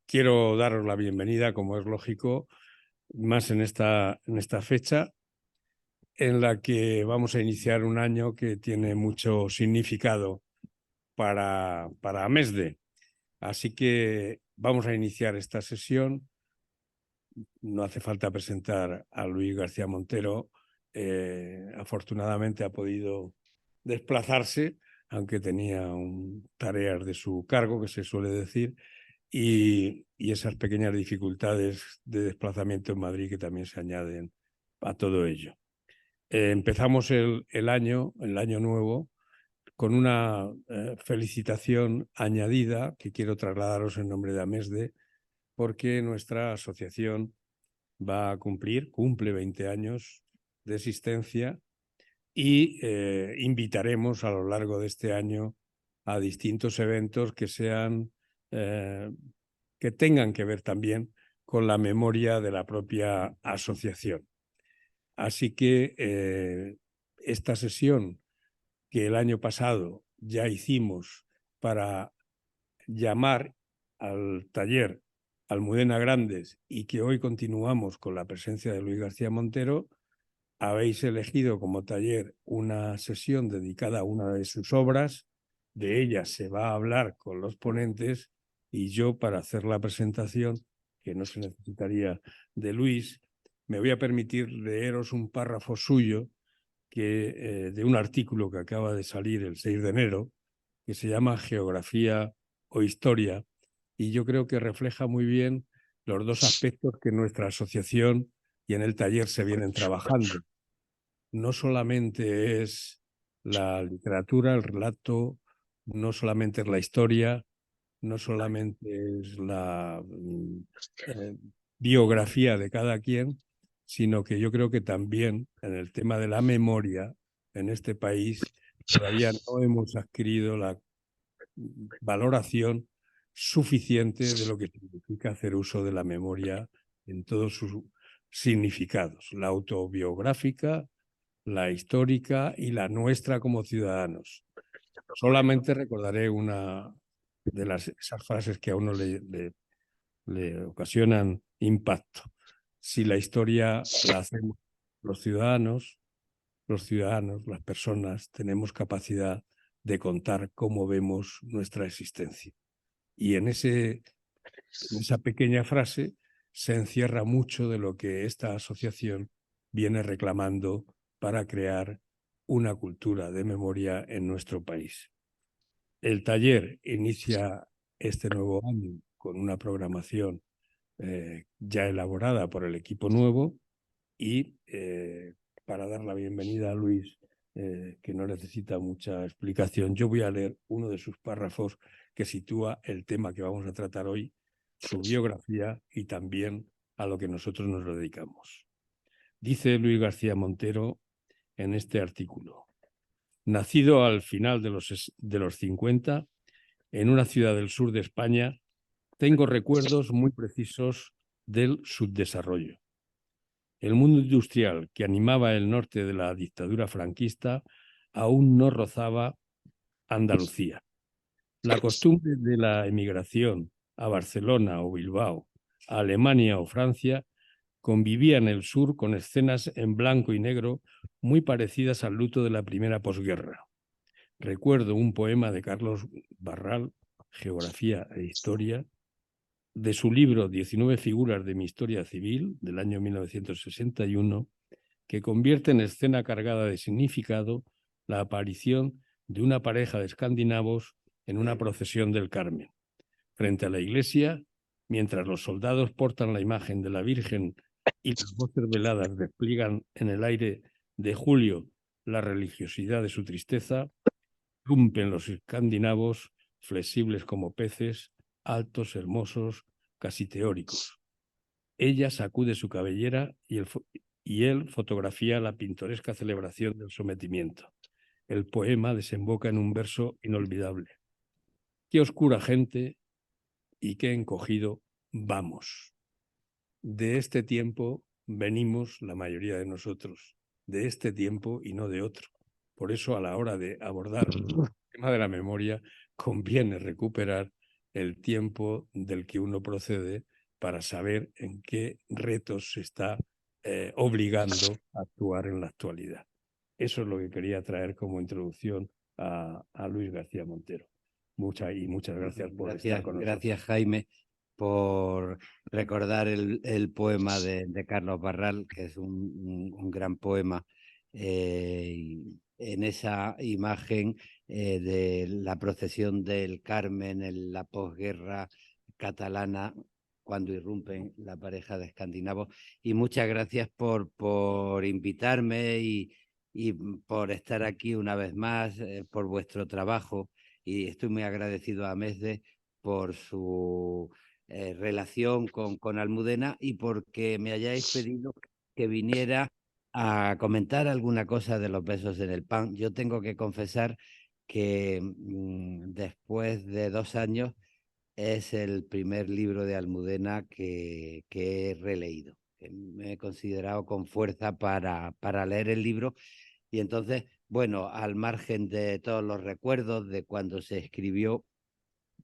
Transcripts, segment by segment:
quiero daros la bienvenida, como es lógico, más en esta fecha en la que vamos a iniciar un año que tiene mucho significado para AMESDE. Así que vamos a iniciar esta sesión. No hace falta presentar a Luis García Montero. Afortunadamente ha podido desplazarse, aunque tenía tareas de su cargo, que se suele decir, y esas pequeñas dificultades de desplazamiento en Madrid que también se añaden a todo ello. Empezamos el año nuevo, con una felicitación añadida que quiero trasladaros en nombre de AMESDE, porque nuestra asociación cumple 20 años de existencia y invitaremos a lo largo de este año a distintos eventos que tengan que ver también con la memoria de la propia asociación. Así que esta sesión que el año pasado ya hicimos para llamar al taller Almudena Grandes y que hoy continuamos con la presencia de Luis García Montero, habéis elegido como taller una sesión dedicada a una de sus obras. De ella se va a hablar con los ponentes y yo, para hacer la presentación, que no se necesitaría de Luis, me voy a permitir leeros un párrafo suyo de un artículo que acaba de salir el 6 de enero, que se llama Geografía o Historia, y yo creo que refleja muy bien los dos aspectos que nuestra asociación y en el taller se vienen trabajando. No solamente es la literatura, el relato, no solamente es la historia, no solamente es la biografía de cada quien, sino que yo creo que también en el tema de la memoria en este país todavía no hemos adquirido la valoración suficiente de lo que significa hacer uso de la memoria en todos sus significados, la autobiográfica, la histórica y la nuestra como ciudadanos. Solamente recordaré una de esas frases que a uno le ocasionan impacto. Si la historia la hacemos los ciudadanos, las personas, tenemos capacidad de contar cómo vemos nuestra existencia. Y en esa pequeña frase se encierra mucho de lo que esta asociación viene reclamando para crear una cultura de memoria en nuestro país. El taller inicia este nuevo año con una programación ya elaborada por el equipo nuevo y para dar la bienvenida a Luis, que no necesita mucha explicación, yo voy a leer uno de sus párrafos que sitúa el tema que vamos a tratar hoy, su biografía y también a lo que nosotros nos dedicamos. Dice Luis García Montero en este artículo: nacido al final de los 50, en una ciudad del sur de España, tengo recuerdos muy precisos del subdesarrollo. El mundo industrial que animaba el norte de la dictadura franquista aún no rozaba Andalucía. La costumbre de la emigración a Barcelona o Bilbao, a Alemania o Francia, convivía en el sur con escenas en blanco y negro muy parecidas al luto de la primera posguerra. Recuerdo un poema de Carlos Barral, Geografía e Historia, de su libro 19 figuras de mi historia civil, del año 1961, que convierte en escena cargada de significado la aparición de una pareja de escandinavos en una procesión del Carmen. Frente a la iglesia, mientras los soldados portan la imagen de la Virgen y las voces veladas despliegan en el aire de julio la religiosidad de su tristeza, rumpen los escandinavos, flexibles como peces, altos, hermosos, casi teóricos. Ella sacude su cabellera y él fotografía la pintoresca celebración del sometimiento. El poema desemboca en un verso inolvidable. Qué oscura gente y qué encogido vamos. De este tiempo venimos la mayoría de nosotros, de este tiempo y no de otro. Por eso, a la hora de abordar el tema de la memoria, conviene recuperar el tiempo del que uno procede para saber en qué retos se está obligando a actuar en la actualidad. Eso es lo que quería traer como introducción a Luis García Montero. Muchas gracias por estar con nosotros. Gracias, Jaime, por recordar el poema de Carlos Barral, que es un gran poema. En esa imagen de la procesión del Carmen en la posguerra catalana, cuando irrumpen la pareja de escandinavos. Y muchas gracias por invitarme y por estar aquí una vez más, por vuestro trabajo. Y estoy muy agradecido a Mesde por su relación con Almudena y porque me hayáis pedido que viniera a comentar alguna cosa de Los besos en el pan. Yo tengo que confesar que después de 2 años es el primer libro de Almudena que he releído. Me he considerado con fuerza para leer el libro. Y entonces, bueno, al margen de todos los recuerdos de cuando se escribió,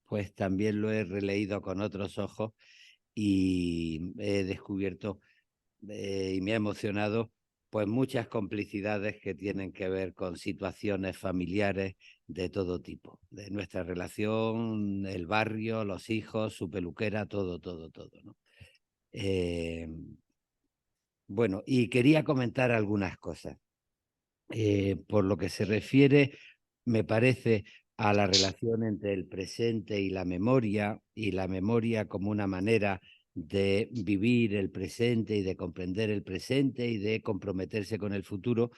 pues también lo he releído con otros ojos y he descubierto y me ha emocionado pues muchas complicidades que tienen que ver con situaciones familiares de todo tipo, de nuestra relación, el barrio, los hijos, su peluquera, todo, ¿no? Bueno, y quería comentar algunas cosas. Por lo que se refiere, me parece, a la relación entre el presente y la memoria como una manera de vivir el presente y de comprender el presente y de comprometerse con el futuro,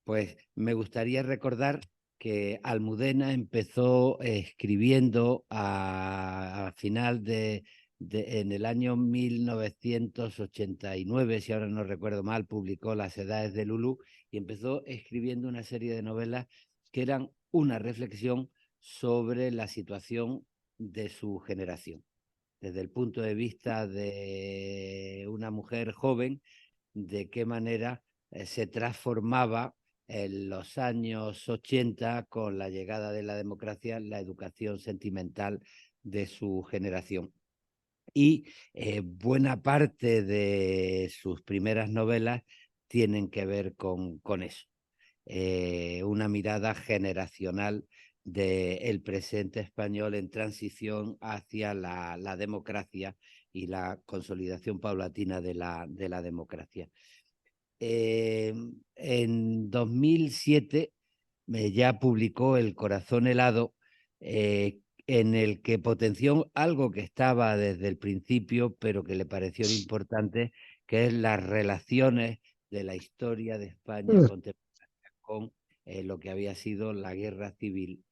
pues me gustaría recordar que Almudena empezó escribiendo a final en el año 1989, si ahora no recuerdo mal, publicó Las Edades de Lulú y empezó escribiendo una serie de novelas que eran una reflexión sobre la situación de su generación, desde el punto de vista de una mujer joven, de qué manera se transformaba en los años 80 con la llegada de la democracia, la educación sentimental de su generación. Y buena parte de sus primeras novelas tienen que ver con eso. Una mirada generacional del presente español en transición hacia la democracia y la consolidación paulatina de la democracia. En 2007 ya publicó El corazón helado, en el que potenció algo que estaba desde el principio, pero que le pareció importante, que es las relaciones de la historia de España contemporánea con lo que había sido la guerra civil,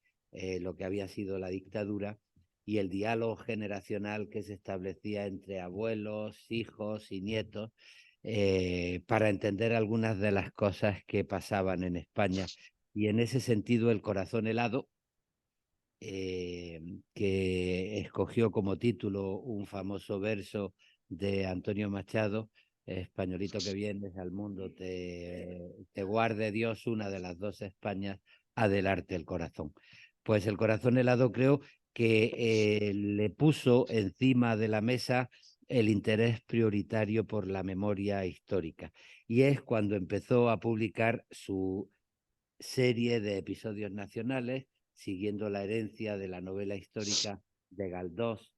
lo que había sido la dictadura y el diálogo generacional que se establecía entre abuelos, hijos y nietos, para entender algunas de las cosas que pasaban en España. Y en ese sentido, El corazón helado, que escogió como título un famoso verso de Antonio Machado: españolito que vienes al mundo, te guarde Dios una de las dos Españas, adelante el corazón. Pues El corazón helado creo que le puso encima de la mesa el interés prioritario por la memoria histórica. Y es cuando empezó a publicar su serie de episodios nacionales, siguiendo la herencia de la novela histórica de Galdós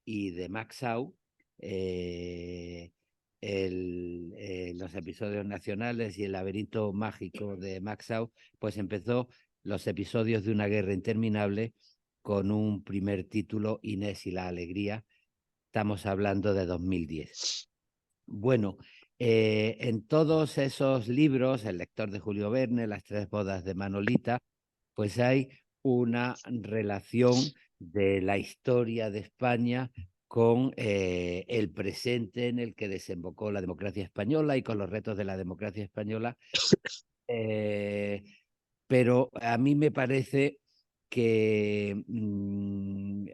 y de Max Sau. Los episodios nacionales y El laberinto mágico de Max Sau, pues empezó los episodios de una guerra interminable con un primer título, Inés y la alegría. Estamos hablando de 2010. Bueno, en todos esos libros, El lector de Julio Verne, Las tres bodas de Manolita, pues hay una relación de la historia de España con el presente en el que desembocó la democracia española y con los retos de la democracia española. Pero a mí me parece que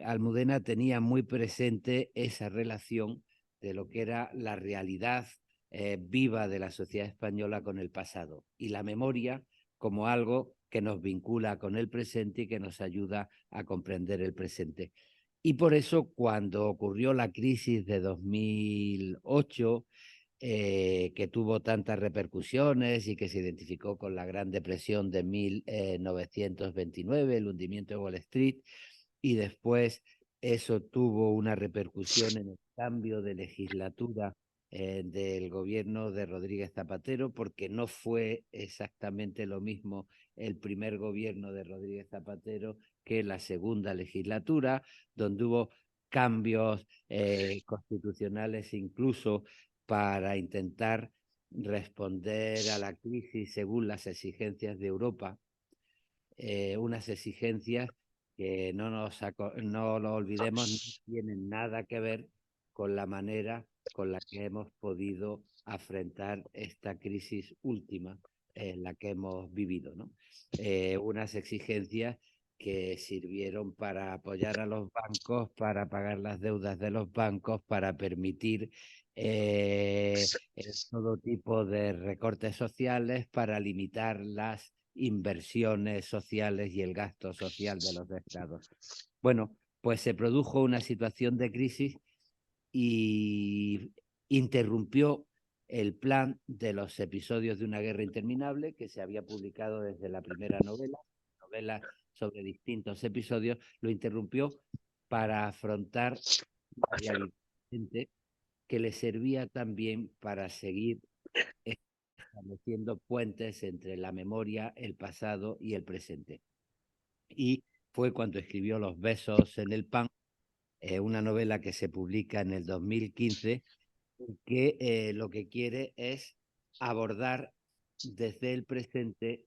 Almudena tenía muy presente esa relación de lo que era la realidad viva de la sociedad española con el pasado y la memoria como algo que nos vincula con el presente y que nos ayuda a comprender el presente. Y por eso cuando ocurrió la crisis de 2008, que tuvo tantas repercusiones y que se identificó con la Gran Depresión de 1929, el hundimiento de Wall Street, y después eso tuvo una repercusión en el cambio de legislatura del gobierno de Rodríguez Zapatero, porque no fue exactamente lo mismo el primer gobierno de Rodríguez Zapatero que la segunda legislatura, donde hubo cambios constitucionales incluso para intentar responder a la crisis según las exigencias de Europa, unas exigencias que no lo olvidemos, no tienen nada que ver con la manera con la que hemos podido afrontar esta crisis última en la que hemos vivido, ¿no? Unas exigencias que sirvieron para apoyar a los bancos, para pagar las deudas de los bancos, para permitir todo tipo de recortes sociales, para limitar las inversiones sociales y el gasto social de los estados. Bueno, pues se produjo una situación de crisis y interrumpió el plan de los episodios de una guerra interminable que se había publicado desde la primera novela sobre distintos episodios, lo interrumpió para afrontar la realidad que le servía también para seguir estableciendo puentes entre la memoria, el pasado y el presente. Y fue cuando escribió Los besos en el pan, una novela que se publica en el 2015, que lo que quiere es abordar desde el presente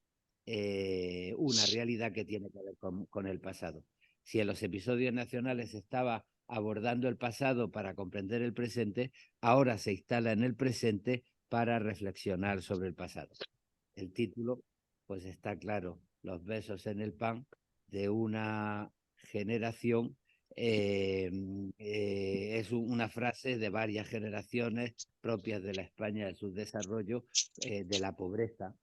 una realidad que tiene que ver con el pasado. Si en los episodios nacionales estaba abordando el pasado para comprender el presente, ahora se instala en el presente para reflexionar sobre el pasado. El título, pues está claro, Los besos en el pan, de una generación, es una frase de varias generaciones propias de la España del subdesarrollo, de la pobreza,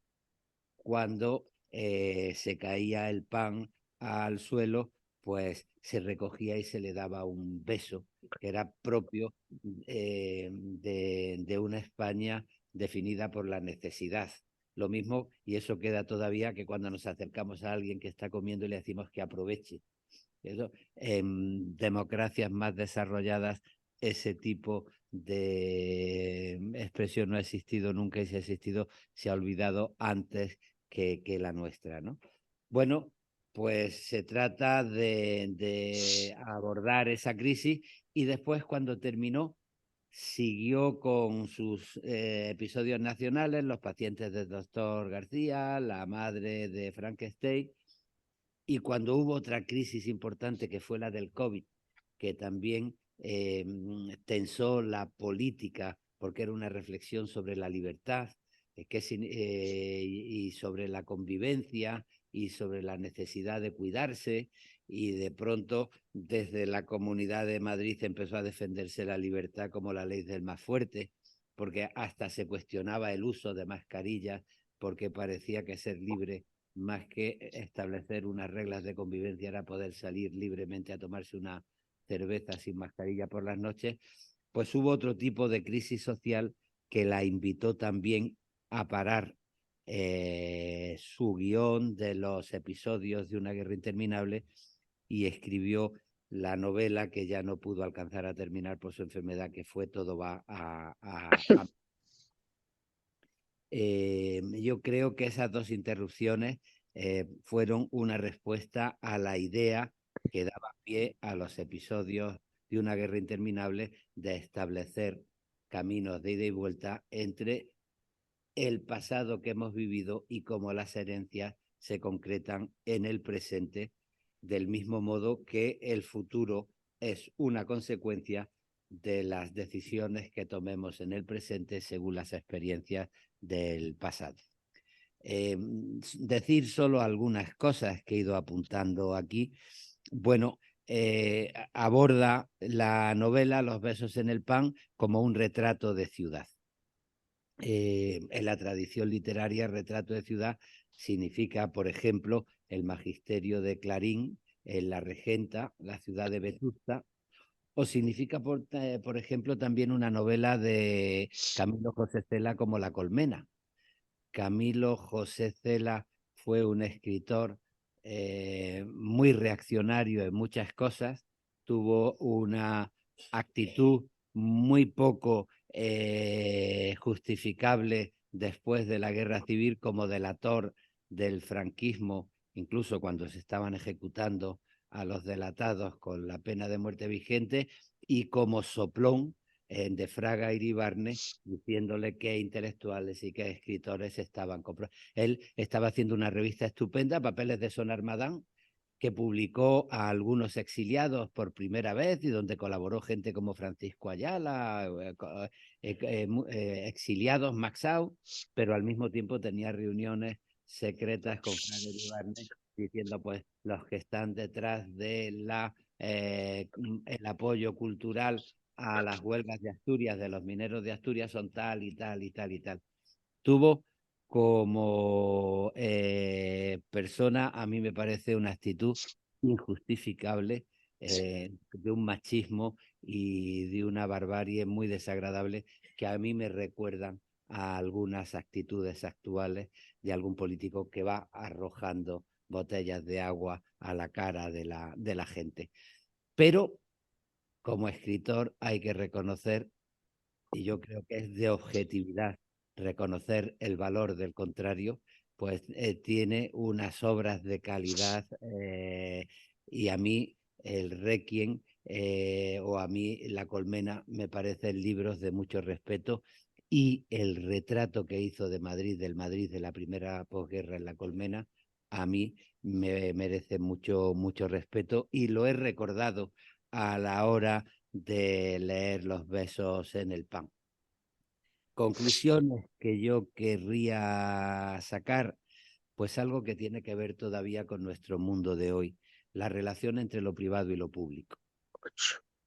cuando se caía el pan al suelo, pues se recogía y se le daba un beso, que era propio de una España definida por la necesidad. Lo mismo, y eso queda todavía, que cuando nos acercamos a alguien que está comiendo y le decimos que aproveche. Eso, en democracias más desarrolladas, ese tipo de expresión no ha existido nunca, y si ha existido, se ha olvidado antes que la nuestra, ¿no? Bueno, pues se trata de abordar esa crisis, y después, cuando terminó, siguió con sus episodios nacionales, Los pacientes del doctor García, La madre de Frankenstein. Y cuando hubo otra crisis importante, que fue la del COVID, que también tensó la política, porque era una reflexión sobre la libertad y sobre la convivencia y sobre la necesidad de cuidarse, y de pronto desde la Comunidad de Madrid empezó a defenderse la libertad como la ley del más fuerte, porque hasta se cuestionaba el uso de mascarillas, porque parecía que ser libre, más que establecer unas reglas de convivencia, era poder salir libremente a tomarse una cerveza sin mascarilla por las noches. Pues hubo otro tipo de crisis social que la invitó también a parar su guión de los episodios de una guerra interminable, y escribió la novela que ya no pudo alcanzar a terminar por su enfermedad, que fue Todo va a yo creo que esas dos interrupciones fueron una respuesta a la idea que daba pie a los episodios de una guerra interminable, de establecer caminos de ida y vuelta entre el pasado que hemos vivido y cómo las herencias se concretan en el presente, del mismo modo que el futuro es una consecuencia de las decisiones que tomemos en el presente según las experiencias del pasado. Decir solo algunas cosas que he ido apuntando aquí. Bueno, aborda la novela Los besos en el pan como un retrato de ciudad. En la tradición literaria, retrato de ciudad significa, por ejemplo, el magisterio de Clarín, La Regenta, la ciudad de Vetusta, o significa, por ejemplo, también una novela de Camilo José Cela como La Colmena. Camilo José Cela fue un escritor muy reaccionario en muchas cosas, tuvo una actitud muy poco justificable después de la Guerra Civil como delator del franquismo, incluso cuando se estaban ejecutando a los delatados con la pena de muerte vigente, y como soplón de Fraga Iribarne, diciéndole qué intelectuales y qué escritores estaban comprando. Él estaba haciendo una revista estupenda, Papeles de Son Armadán, que publicó a algunos exiliados por primera vez y donde colaboró gente como Francisco Ayala, exiliados Maxau, pero al mismo tiempo tenía reuniones secretas con Fraga Iribarne diciendo pues los que están detrás de el apoyo cultural a las huelgas de Asturias, de los mineros de Asturias, son tal y tal y tal y tal. Tuvo como persona, a mí me parece una actitud injustificable, de un machismo y de una barbarie muy desagradable que a mí me recuerdan a algunas actitudes actuales de algún político que va arrojando botellas de agua a la cara de la gente. Pero como escritor hay que reconocer, y yo creo que es de objetividad reconocer el valor del contrario, pues tiene unas obras de calidad, y a mí el Requiem o a mí La Colmena me parecen libros de mucho respeto, y el retrato que hizo de Madrid, del Madrid de la primera posguerra en La Colmena, a mí me merece mucho, mucho respeto, y lo he recordado a la hora de leer Los besos en el pan. Conclusiones que yo querría sacar, pues algo que tiene que ver todavía con nuestro mundo de hoy, la relación entre lo privado y lo público.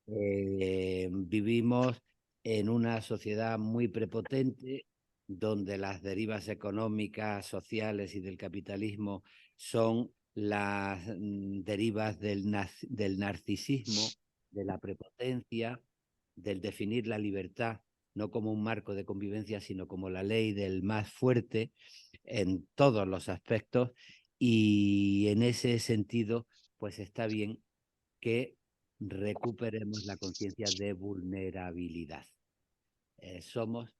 Vivimos en una sociedad muy prepotente donde las derivas económicas, sociales y del capitalismo son las derivas del narcisismo, de la prepotencia, del definir la libertad no como un marco de convivencia, sino como la ley del más fuerte en todos los aspectos. Y en ese sentido, pues está bien que recuperemos la conciencia de vulnerabilidad. Somos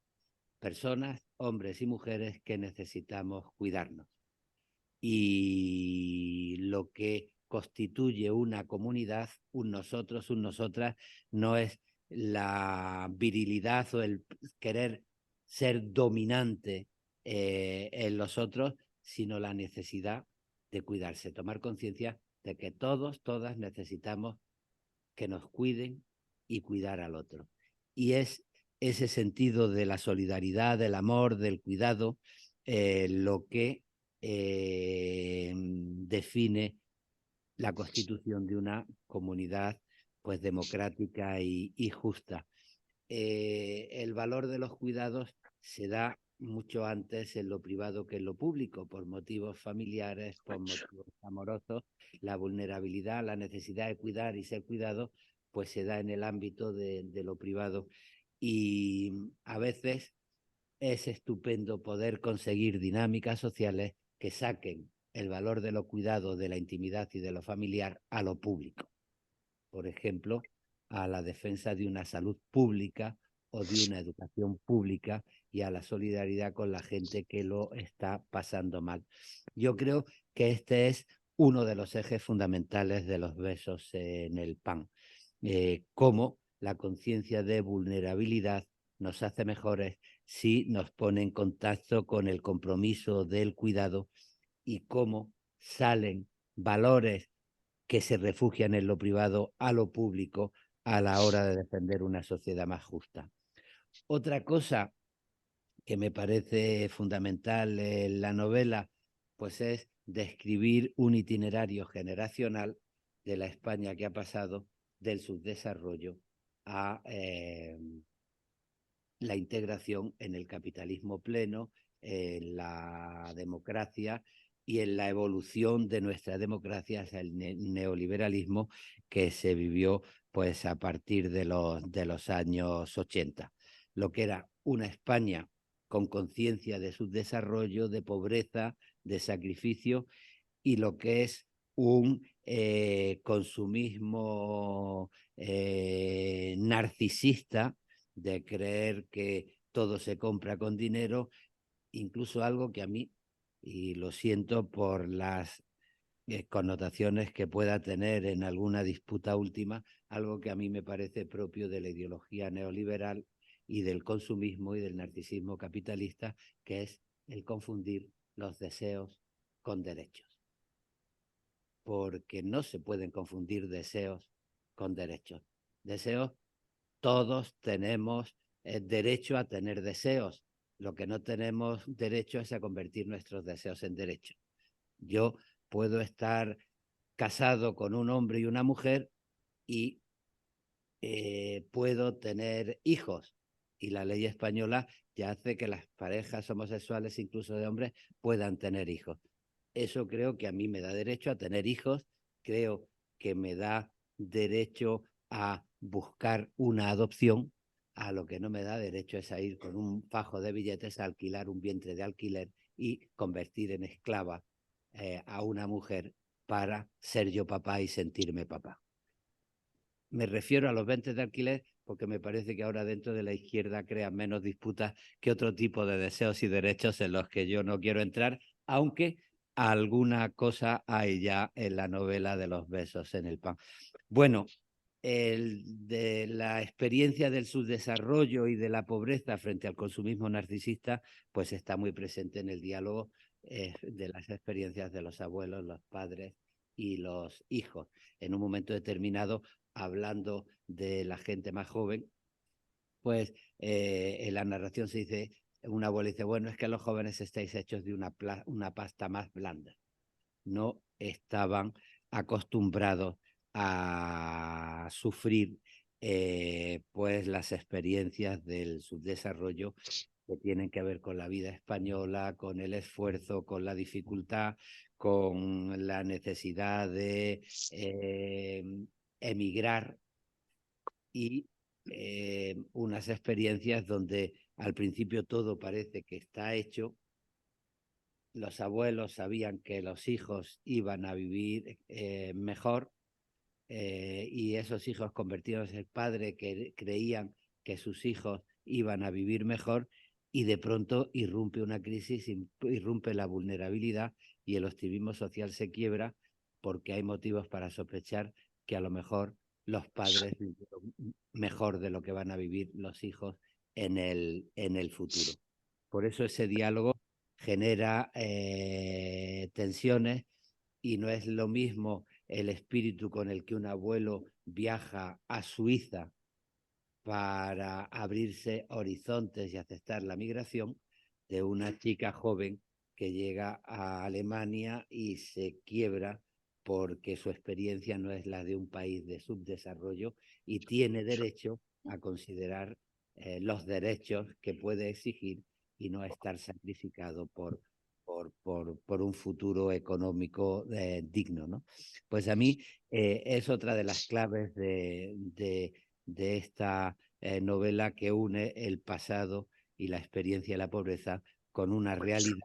personas, hombres y mujeres, que necesitamos cuidarnos. Y lo que constituye una comunidad, un nosotros, un nosotras, no es la virilidad o el querer ser dominante en los otros, sino la necesidad de cuidarse, tomar conciencia de que todos, todas necesitamos que nos cuiden y cuidar al otro. Y es ese sentido de la solidaridad, del amor, del cuidado, lo que define la constitución de una comunidad pues democrática y justa. El valor de los cuidados se da mucho antes en lo privado que en lo público, por motivos familiares, por motivos amorosos. La vulnerabilidad, la necesidad de cuidar y ser cuidado, pues se da en el ámbito de lo privado. Y a veces es estupendo poder conseguir dinámicas sociales que saquen el valor de lo cuidado, de la intimidad y de lo familiar a lo público. Por ejemplo, a la defensa de una salud pública o de una educación pública y a la solidaridad con la gente que lo está pasando mal. Yo creo que este es uno de los ejes fundamentales de los besos en el pan. Cómo la conciencia de vulnerabilidad nos hace mejores si nos pone en contacto con el compromiso del cuidado, y cómo salen valores que se refugian en lo privado a lo público a la hora de defender una sociedad más justa. Otra cosa que me parece fundamental en la novela, pues es describir un itinerario generacional de la España que ha pasado del subdesarrollo a la integración en el capitalismo pleno, en la democracia y en la evolución de nuestra democracia hacia el neoliberalismo que se vivió pues a partir de los años 80. Lo que era una España con conciencia de su desarrollo, de pobreza, de sacrificio, y lo que es un consumismo narcisista de creer que todo se compra con dinero, incluso algo que a mí, y lo siento por las connotaciones que pueda tener en alguna disputa última, algo que a mí me parece propio de la ideología neoliberal y del consumismo y del narcisismo capitalista, que es el confundir los deseos con derechos. Porque no se pueden confundir deseos con derechos. Deseos, todos tenemos derecho a tener deseos. Lo que no tenemos derecho es a convertir nuestros deseos en derechos. Yo puedo estar casado con un hombre y una mujer y puedo tener hijos. Y la ley española ya hace que las parejas homosexuales, incluso de hombres, puedan tener hijos. Eso creo que a mí me da derecho a tener hijos, creo que me da derecho a buscar una adopción. A lo que no me da derecho es a ir con un fajo de billetes a alquilar un vientre de alquiler y convertir en esclava a una mujer para ser yo papá y sentirme papá. Me refiero a los vientres de alquiler porque me parece que ahora dentro de la izquierda crean menos disputas que otro tipo de deseos y derechos en los que yo no quiero entrar, aunque alguna cosa hay ya en la novela de los besos en el pan. Bueno, de la experiencia del subdesarrollo y de la pobreza frente al consumismo narcisista, pues está muy presente en el diálogo de las experiencias de los abuelos, los padres y los hijos. En un momento determinado, hablando de la gente más joven, pues en la narración se dice, un abuelo dice, bueno, es que los jóvenes estáis hechos de una pasta más blanda. No estaban acostumbrados a sufrir pues las experiencias del subdesarrollo que tienen que ver con la vida española, con el esfuerzo, con la dificultad, con la necesidad de emigrar y unas experiencias donde al principio todo parece que está hecho. Los abuelos sabían que los hijos iban a vivir mejor y esos hijos convertidos en padres que creían que sus hijos iban a vivir mejor, y de pronto irrumpe una crisis, irrumpe la vulnerabilidad y el optimismo social se quiebra porque hay motivos para sospechar que a lo mejor los padres vivieron mejor de lo que van a vivir los hijos en el futuro. Por eso ese diálogo genera tensiones, y no es lo mismo el espíritu con el que un abuelo viaja a Suiza para abrirse horizontes y aceptar la migración de una chica joven que llega a Alemania y se quiebra porque su experiencia no es la de un país de subdesarrollo y tiene derecho a considerar los derechos que puede exigir y no estar sacrificado por un futuro económico digno, ¿no? Pues a mí es otra de las claves de esta novela que une el pasado y la experiencia de la pobreza con una realidad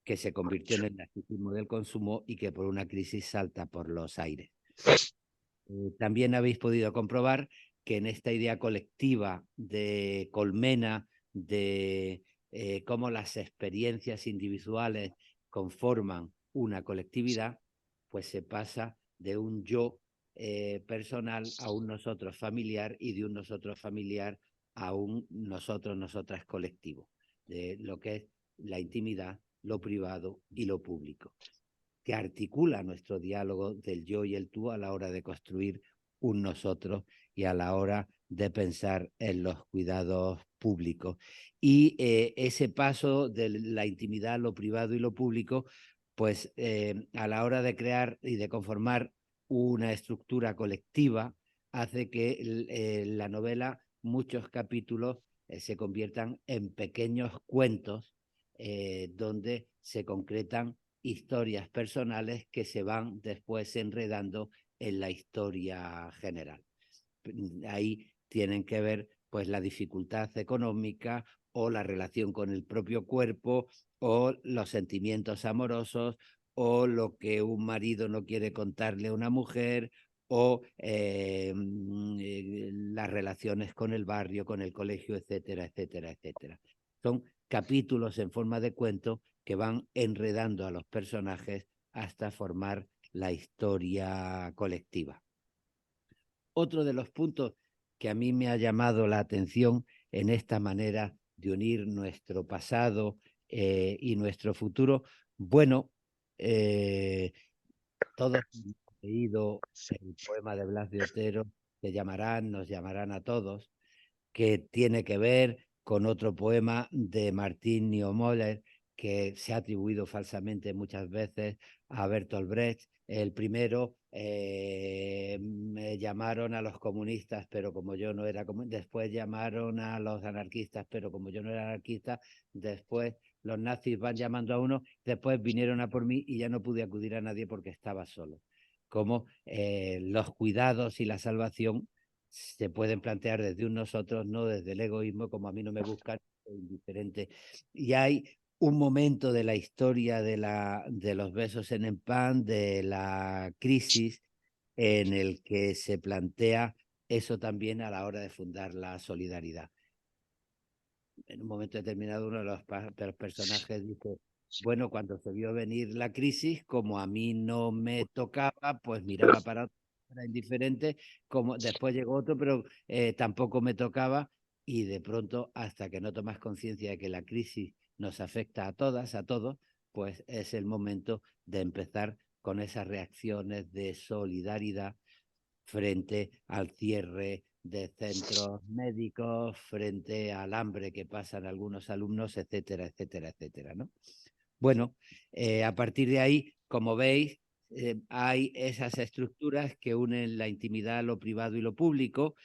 que se convirtió en el narcisismo del consumo y que por una crisis salta por los aires. También habéis podido comprobar que en esta idea colectiva de colmena, de cómo las experiencias individuales conforman una colectividad, pues se pasa de un yo personal a un nosotros familiar y de un nosotros familiar a un nosotros, nosotras colectivo, de lo que es la intimidad, lo privado y lo público, que articula nuestro diálogo del yo y el tú a la hora de construir un nosotros y a la hora de pensar en los cuidados públicos. Y ese paso de la intimidad, lo privado y lo público, pues a la hora de crear y de conformar una estructura colectiva, hace que la novela, muchos capítulos, se conviertan en pequeños cuentos donde se concretan historias personales que se van después enredando en la historia general. Ahí tienen que ver pues la dificultad económica o la relación con el propio cuerpo o los sentimientos amorosos o lo que un marido no quiere contarle a una mujer o las relaciones con el barrio, con el colegio, etcétera, etcétera, etcétera. Son capítulos en forma de cuento que van enredando a los personajes hasta formar la historia colectiva. Otro de los puntos que a mí me ha llamado la atención en esta manera de unir nuestro pasado y nuestro futuro, bueno, todos hemos leído el poema de Blas de Otero, nos llamarán a todos, que tiene que ver con otro poema de Martín Niemöller, que se ha atribuido falsamente muchas veces a Bertolt Brecht. El primero, me llamaron a los comunistas, pero como yo no era comunista, después llamaron a los anarquistas, pero como yo no era anarquista, después los nazis van llamando a uno, después vinieron a por mí y ya no pude acudir a nadie porque estaba solo. Como los cuidados y la salvación se pueden plantear desde un nosotros, no desde el egoísmo, como a mí no me buscan, indiferente. Y hay un momento de la historia de los besos en el pan, de la crisis, en el que se plantea eso también a la hora de fundar la solidaridad. En un momento determinado uno de los personajes dice, bueno, cuando se vio venir la crisis, como a mí no me tocaba, pues miraba para otro, era indiferente, como después llegó otro, pero tampoco me tocaba, y de pronto, hasta que no tomas conciencia de que la crisis nos afecta a todas, a todos, pues es el momento de empezar con esas reacciones de solidaridad frente al cierre de centros médicos, frente al hambre que pasan algunos alumnos, etcétera, etcétera, etcétera, ¿no? Bueno, a partir de ahí, como veis, hay esas estructuras que unen la intimidad, lo privado y lo público,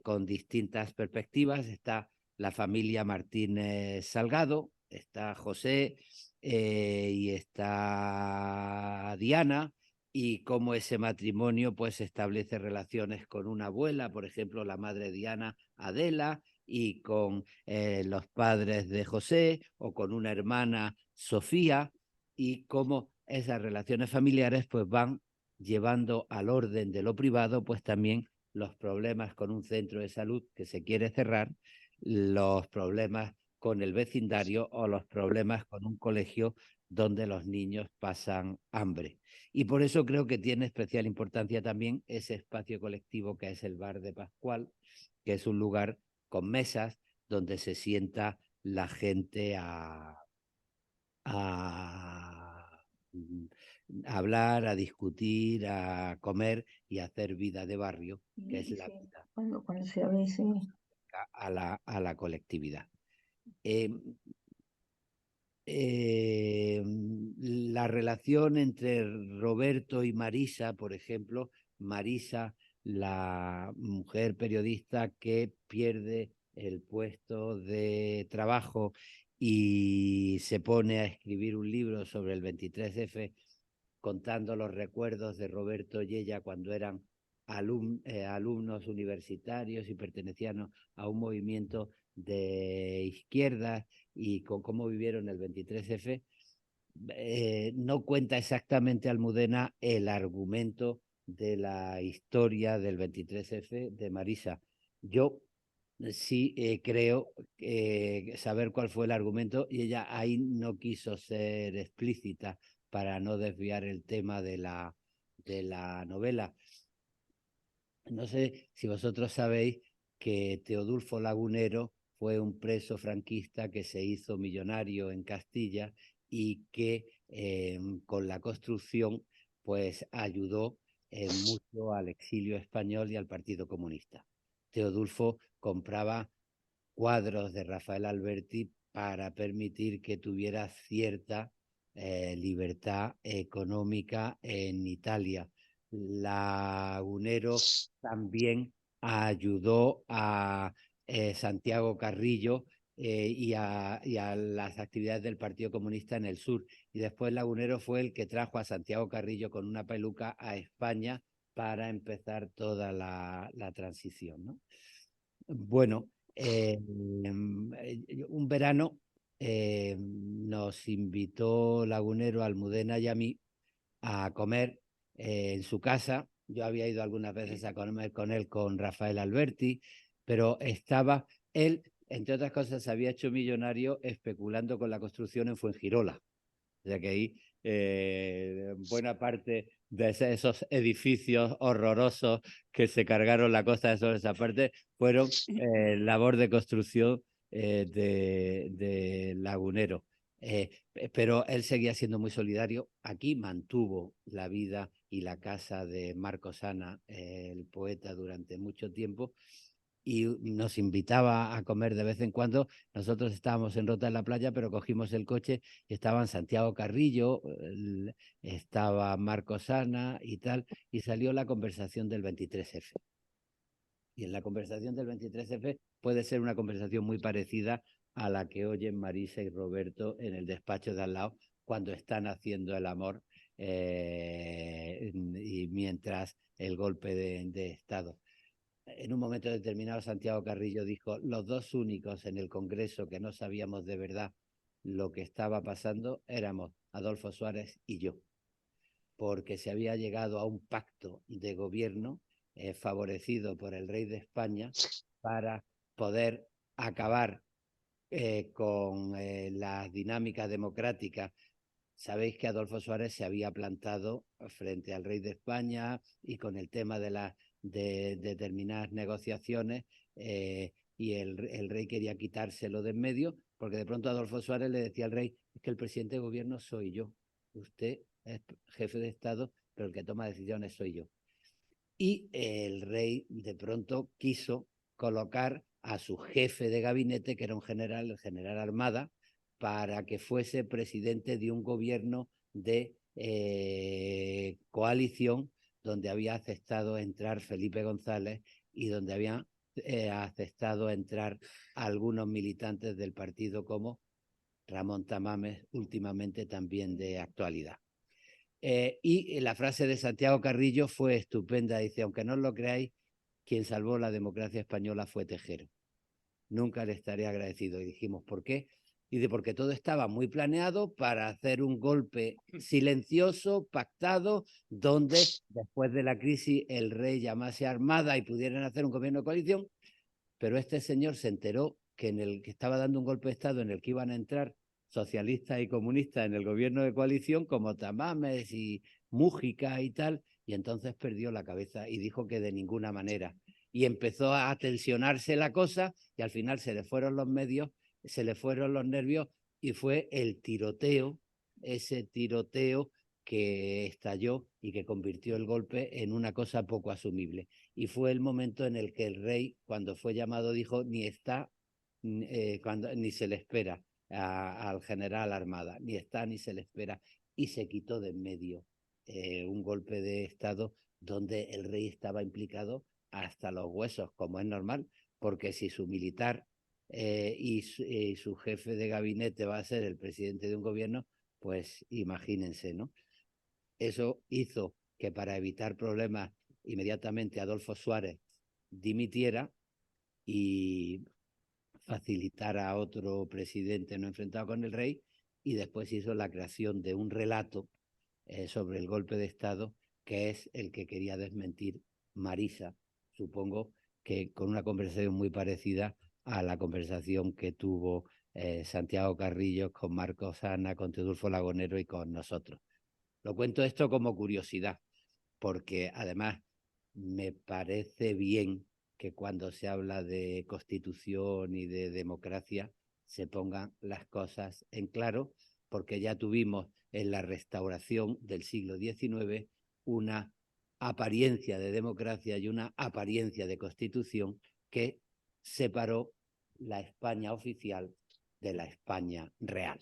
con distintas perspectivas. Está la familia Martínez Salgado, está José y está Diana, y cómo ese matrimonio pues establece relaciones con una abuela, por ejemplo, la madre Diana, Adela, y con los padres de José, o con una hermana, Sofía, y cómo esas relaciones familiares pues van llevando al orden de lo privado pues también los problemas con un centro de salud que se quiere cerrar, los problemas con el vecindario o los problemas con un colegio donde los niños pasan hambre. Y por eso creo que tiene especial importancia también ese espacio colectivo que es el Bar de Pascual, que es un lugar con mesas donde se sienta la gente a hablar, a discutir, a comer y a hacer vida de barrio, que es la Sí, vida cuando se abre ese... a la colectividad. La relación entre Roberto y Marisa, por ejemplo, Marisa, la mujer periodista que pierde el puesto de trabajo y se pone a escribir un libro sobre el 23F, contando los recuerdos de Roberto y ella cuando eran alumnos universitarios y pertenecían a un movimiento de izquierda, y con cómo vivieron el 23F. No cuenta exactamente Almudena el argumento de la historia del 23F de Marisa. Yo sí creo saber cuál fue el argumento, y ella ahí no quiso ser explícita para no desviar el tema de la novela. No sé si vosotros sabéis que Teodulfo Lagunero fue un preso franquista que se hizo millonario en Castilla y que con la construcción pues ayudó mucho al exilio español y al Partido Comunista. Teodulfo compraba cuadros de Rafael Alberti para permitir que tuviera cierta libertad económica en Italia. Lagunero también ayudó a Santiago Carrillo y a las actividades del Partido Comunista en el sur. Y después Lagunero fue el que trajo a Santiago Carrillo con una peluca a España para empezar toda la transición, ¿no? Bueno, un verano nos invitó Lagunero, Almudena y a mí a comer en su casa. Yo había ido algunas veces a comer con él, con Rafael Alberti, pero estaba él, entre otras cosas, se había hecho millonario especulando con la construcción en Fuengirola. O sea que ahí buena parte de esos edificios horrorosos que se cargaron la costa de sobre esa parte fueron labor de construcción de Lagunero. Pero él seguía siendo muy solidario. Aquí mantuvo la vida y la casa de Marcos Ana, el poeta, durante mucho tiempo, y nos invitaba a comer de vez en cuando. Nosotros estábamos en Rota en la Playa, pero cogimos el coche y estaban Santiago Carrillo, estaba Marcos Ana y tal, y salió la conversación del 23F. Y en la conversación del 23F puede ser una conversación muy parecida a la que oyen Marisa y Roberto en el despacho de al lado cuando están haciendo el amor y mientras el golpe de Estado. En un momento determinado, Santiago Carrillo dijo: los dos únicos en el Congreso que no sabíamos de verdad lo que estaba pasando éramos Adolfo Suárez y yo, porque se había llegado a un pacto de gobierno favorecido por el rey de España para poder acabar con las dinámicas democráticas. Sabéis que Adolfo Suárez se había plantado frente al rey de España y con el tema de determinadas negociaciones y el rey quería quitárselo de en medio, porque de pronto Adolfo Suárez le decía al rey: es que el presidente de gobierno soy yo, usted es jefe de Estado, pero el que toma decisiones soy yo. Y el rey de pronto quiso colocar a su jefe de gabinete, que era un general, el general Armada, para que fuese presidente de un gobierno de coalición donde había aceptado entrar Felipe González y donde habían aceptado entrar algunos militantes del partido como Ramón Tamames, últimamente también de actualidad. Y la frase de Santiago Carrillo fue estupenda. Dice: aunque no lo creáis, quien salvó la democracia española fue Tejero. Nunca le estaré agradecido. Y dijimos: ¿por qué? Y dice: porque todo estaba muy planeado para hacer un golpe silencioso, pactado, donde después de la crisis el rey llamase a Armada y pudieran hacer un gobierno de coalición. Pero este señor se enteró que en el que estaba dando un golpe de Estado en el que iban a entrar socialistas y comunistas en el gobierno de coalición, como Tamames y Mújica y tal, y entonces perdió la cabeza y dijo que de ninguna manera. Y empezó a tensionarse la cosa y al final se le fueron los medios, se le fueron los nervios y fue el tiroteo, ese tiroteo que estalló y que convirtió el golpe en una cosa poco asumible. Y fue el momento en el que el rey, cuando fue llamado, dijo: ni está, ni se le espera al general Armada, ni está ni se le espera, y se quitó de en medio un golpe de Estado donde el rey estaba implicado hasta los huesos, como es normal, porque si su militar y su jefe de gabinete va a ser el presidente de un gobierno, pues imagínense, ¿no? Eso hizo que, para evitar problemas, inmediatamente Adolfo Suárez dimitiera y facilitara a otro presidente no enfrentado con el rey, y después hizo la creación de un relato sobre el golpe de Estado, que es el que quería desmentir Marisa, supongo que con una conversación muy parecida a la conversación que tuvo Santiago Carrillo con Marcos Ana, con Teodulfo Lagunero y con nosotros. Lo cuento esto como curiosidad, porque además me parece bien que cuando se habla de constitución y de democracia se pongan las cosas en claro, porque ya tuvimos en la restauración del siglo XIX una apariencia de democracia y una apariencia de constitución que separó la España oficial de la España real.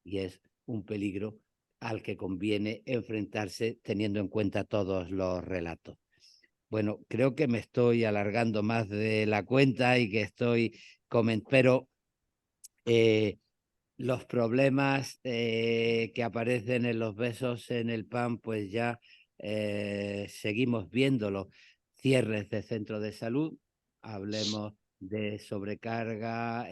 Y es un peligro al que conviene enfrentarse teniendo en cuenta todos los relatos. Bueno, creo que me estoy alargando más de la cuenta y que estoy pero Los problemas que aparecen en los besos en el pan, pues ya seguimos viéndolo. Cierres de centros de salud, hablemos de sobrecarga,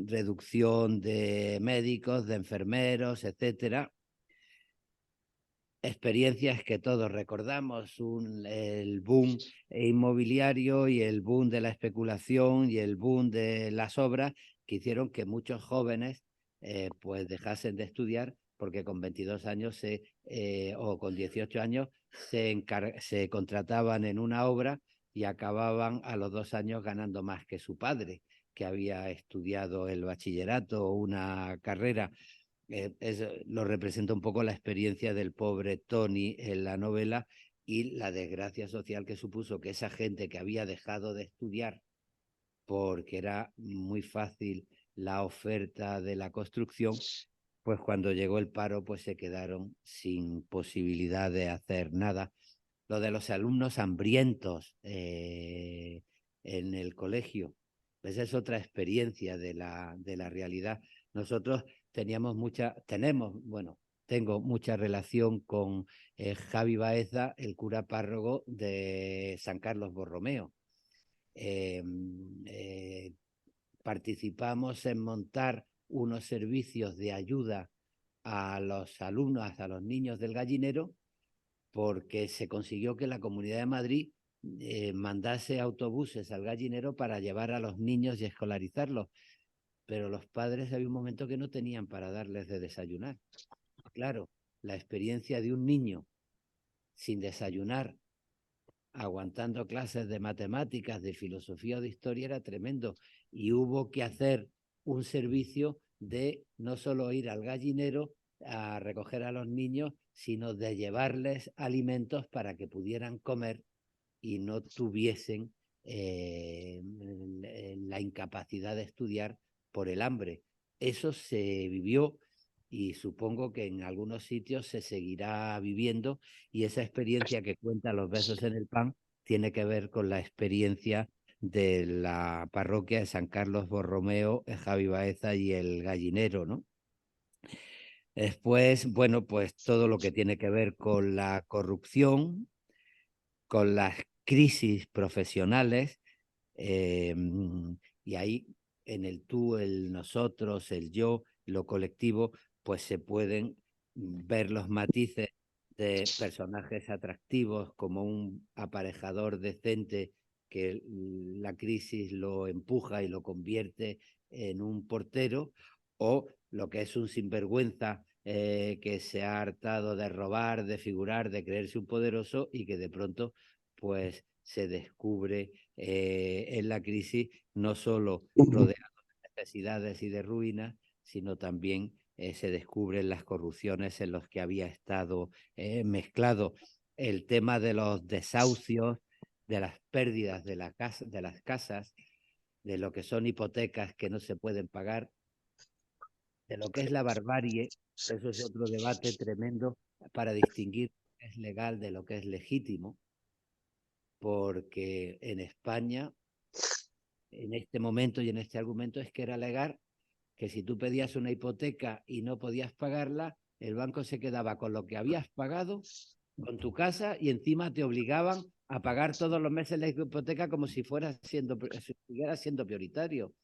reducción de médicos, de enfermeros, etcétera. Experiencias que todos recordamos, el boom inmobiliario y el boom de la especulación y el boom de las obras que hicieron que muchos jóvenes pues dejasen de estudiar porque con 22 años o con 18 años se contrataban en una obra y acababan a los 2 años ganando más que su padre, que había estudiado el bachillerato o una carrera. Lo representa un poco la experiencia del pobre Tony en la novela y la desgracia social que supuso que esa gente que había dejado de estudiar porque era muy fácil la oferta de la construcción, pues cuando llegó el paro pues se quedaron sin posibilidad de hacer nada. Lo de los alumnos hambrientos en el colegio, pues es otra experiencia de la realidad. Nosotros tengo mucha relación con Javi Baeza, el cura párroco de San Carlos Borromeo. Eh, eh, Participamos en montar unos servicios de ayuda a los alumnos, a los niños del gallinero, porque se consiguió que la Comunidad de Madrid mandase autobuses al gallinero para llevar a los niños y escolarizarlos. Pero los padres había un momento que no tenían para darles de desayunar. Claro, la experiencia de un niño sin desayunar, aguantando clases de matemáticas, de filosofía o de historia era tremendo. Y hubo que hacer un servicio de no solo ir al gallinero a recoger a los niños, sino de llevarles alimentos para que pudieran comer y no tuviesen la incapacidad de estudiar por el hambre. Eso se vivió y supongo que en algunos sitios se seguirá viviendo, y esa experiencia que cuenta Los besos en el pan tiene que ver con la experiencia de la parroquia de San Carlos Borromeo, Javi Baeza y el gallinero, ¿no? Después, bueno, pues todo lo que tiene que ver con la corrupción, con las crisis profesionales, y ahí en el tú, el nosotros, el yo, lo colectivo, pues se pueden ver los matices de personajes atractivos como un aparejador decente que la crisis lo empuja y lo convierte en un portero, o lo que es un sinvergüenza que se ha hartado de robar, de figurar, de creerse un poderoso y que de pronto pues se descubre en la crisis no solo rodeado de necesidades y de ruinas, sino también se descubren las corrupciones en las que había estado mezclado. El tema de los desahucios, de las pérdidas de las casas, de lo que son hipotecas que no se pueden pagar, de lo que es la barbarie. Eso es otro debate tremendo para distinguir lo que es legal de lo que es legítimo, porque en España, en este momento y en este argumento, es que era legal que si tú pedías una hipoteca y no podías pagarla, el banco se quedaba con lo que habías pagado, con tu casa, y encima te obligaban a pagar todos los meses la hipoteca como si siguiera siendo prioritario.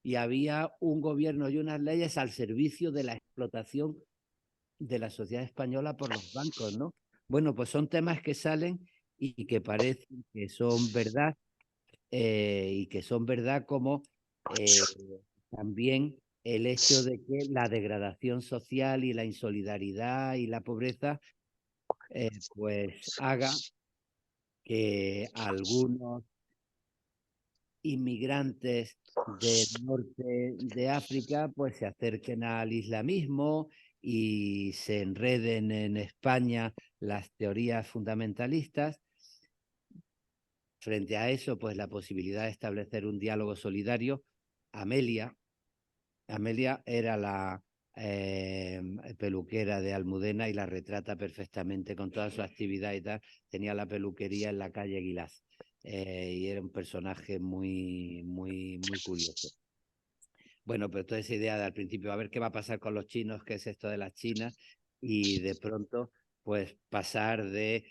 Y había un gobierno y unas leyes al servicio de la explotación de la sociedad española por los bancos, ¿no? Bueno, pues son temas que salen y que parecen que son verdad, y que son verdad como también el hecho de que la degradación social y la insolidaridad y la pobreza pues haga que algunos inmigrantes del norte de África pues se acerquen al islamismo y se enreden en España las teorías fundamentalistas. Frente a eso, pues la posibilidad de establecer un diálogo solidario. Amelia era la peluquera de Almudena y la retrata perfectamente con toda su actividad y tal. Tenía la peluquería en la calle Guilás y era un personaje muy, muy, muy curioso. Bueno, pero toda esa idea de al principio, a ver qué va a pasar con los chinos, qué es esto de las chinas, y de pronto, pues pasar de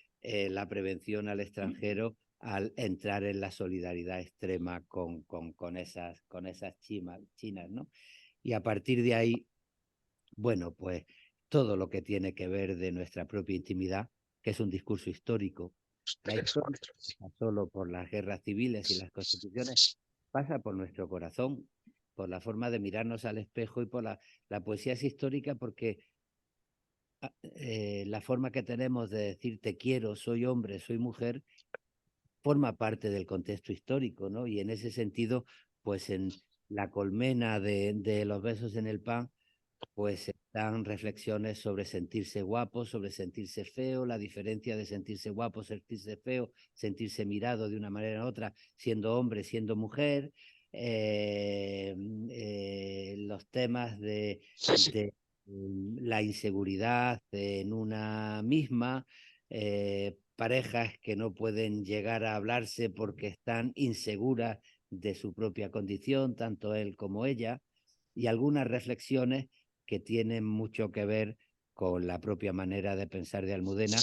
la prevención al extranjero al entrar en la solidaridad extrema con esas chinas, ¿no? Y a partir de ahí, bueno, pues todo lo que tiene que ver de nuestra propia intimidad, que es un discurso histórico. La historia no pasa solo por las guerras civiles y las constituciones, pasa por nuestro corazón, por la forma de mirarnos al espejo y por la poesía es histórica porque la forma que tenemos de decir te quiero, soy hombre, soy mujer, forma parte del contexto histórico, ¿no? Y en ese sentido, pues en la colmena de los besos en el pan, pues están reflexiones sobre sentirse guapo, sobre sentirse feo, la diferencia de sentirse guapo, sentirse feo, sentirse mirado de una manera u otra, siendo hombre, siendo mujer, los temas de la inseguridad en una misma, parejas que no pueden llegar a hablarse porque están inseguras de su propia condición, tanto él como ella, y algunas reflexiones que tienen mucho que ver con la propia manera de pensar de Almudena.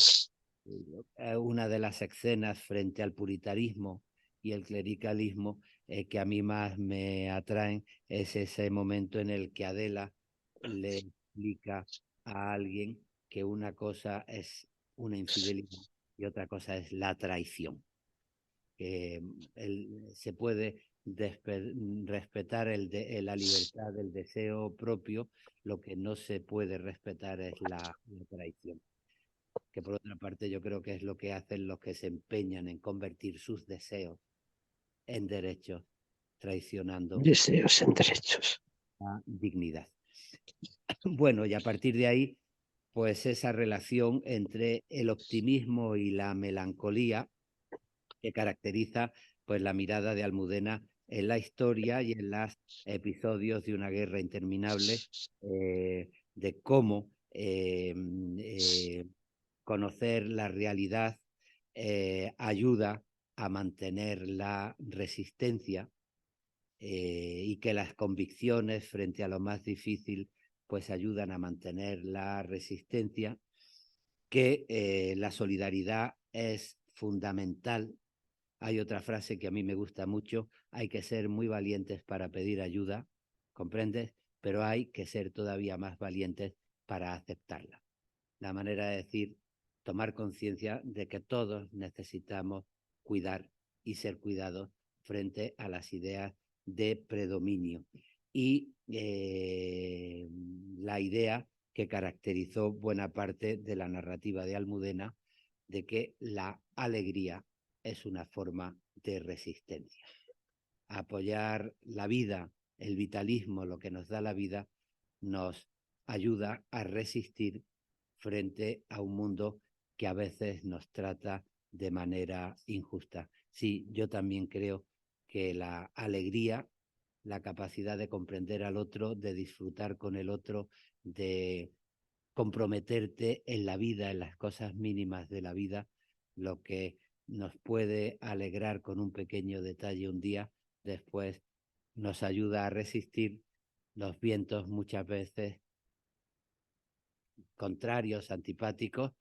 Una de las escenas frente al puritarismo y el clericalismo que a mí más me atraen es ese momento en el que Adela le explica a alguien que una cosa es una infidelidad y otra cosa es la traición. Que se puede respetar la libertad del deseo propio, lo que no se puede respetar es la traición. Que por otra parte yo creo que es lo que hacen los que se empeñan en convertir sus deseos en derechos, traicionando Deseos en derechos. la dignidad. Bueno, y a partir de ahí, pues esa relación entre el optimismo y la melancolía que caracteriza pues la mirada de Almudena en la historia y en los episodios de una guerra interminable, de cómo conocer la realidad ayuda a mantener la resistencia y que las convicciones frente a lo más difícil pues ayudan a mantener la resistencia, que la solidaridad es fundamental. Hay otra frase que a mí me gusta mucho: hay que ser muy valientes para pedir ayuda, ¿comprendes? Pero hay que ser todavía más valientes para aceptarla. La manera de decir, tomar conciencia de que todos necesitamos cuidar y ser cuidados frente a las ideas de predominio. Y la idea que caracterizó buena parte de la narrativa de Almudena, de que la alegría es una forma de resistencia. Apoyar la vida, el vitalismo, lo que nos da la vida, nos ayuda a resistir frente a un mundo que a veces nos trata de manera injusta. Sí, yo también creo que la alegría, la capacidad de comprender al otro, de disfrutar con el otro, de comprometerte en la vida, en las cosas mínimas de la vida, lo que nos puede alegrar con un pequeño detalle un día, después nos ayuda a resistir los vientos muchas veces contrarios, antipáticos,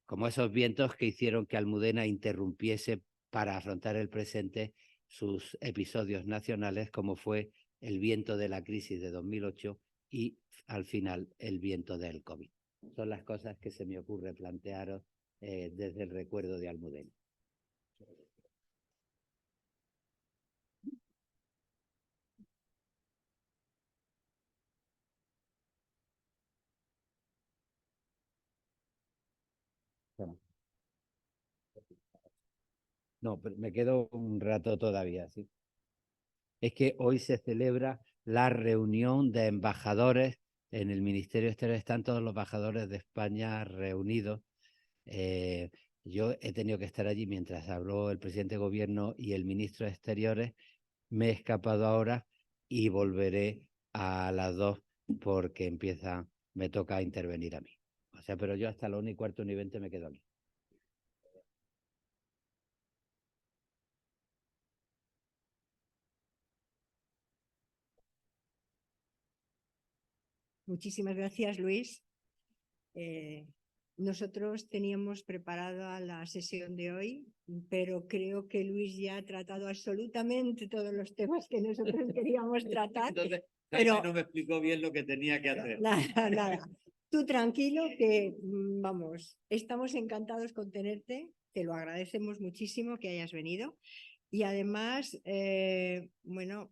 como esos vientos que hicieron que Almudena interrumpiese para afrontar el presente sus episodios nacionales, como fue el viento de la crisis de 2008 y al final el viento del COVID. Son las cosas que se me ocurre plantearos desde el recuerdo de Almudena. No, pero me quedo un rato todavía, ¿sí? Es que hoy se celebra la reunión de embajadores en el Ministerio de Exteriores. Están todos los embajadores de España reunidos. Yo he tenido que estar allí mientras habló el presidente de gobierno y el ministro de Exteriores. Me he escapado ahora y volveré a las 2 porque me toca intervenir a mí. O sea, pero yo hasta la 1:15, 1:20 me quedo aquí. Muchísimas gracias, Luis. Nosotros teníamos preparada la sesión de hoy, pero creo que Luis ya ha tratado absolutamente todos los temas que nosotros queríamos tratar. Entonces, pero no me explicó bien lo que tenía que hacer. Nada. Tú tranquilo que, vamos, estamos encantados con tenerte. Te lo agradecemos muchísimo que hayas venido. Y además, bueno,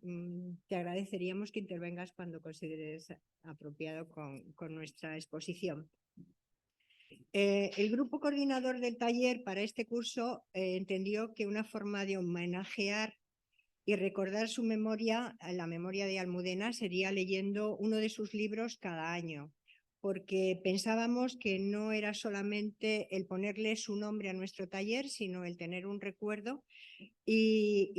te agradeceríamos que intervengas cuando consideres apropiado con nuestra exposición. El grupo coordinador del taller para este curso entendió que una forma de homenajear y recordar su memoria, la memoria de Almudena, sería leyendo uno de sus libros cada año, porque pensábamos que no era solamente el ponerle su nombre a nuestro taller, sino el tener un recuerdo y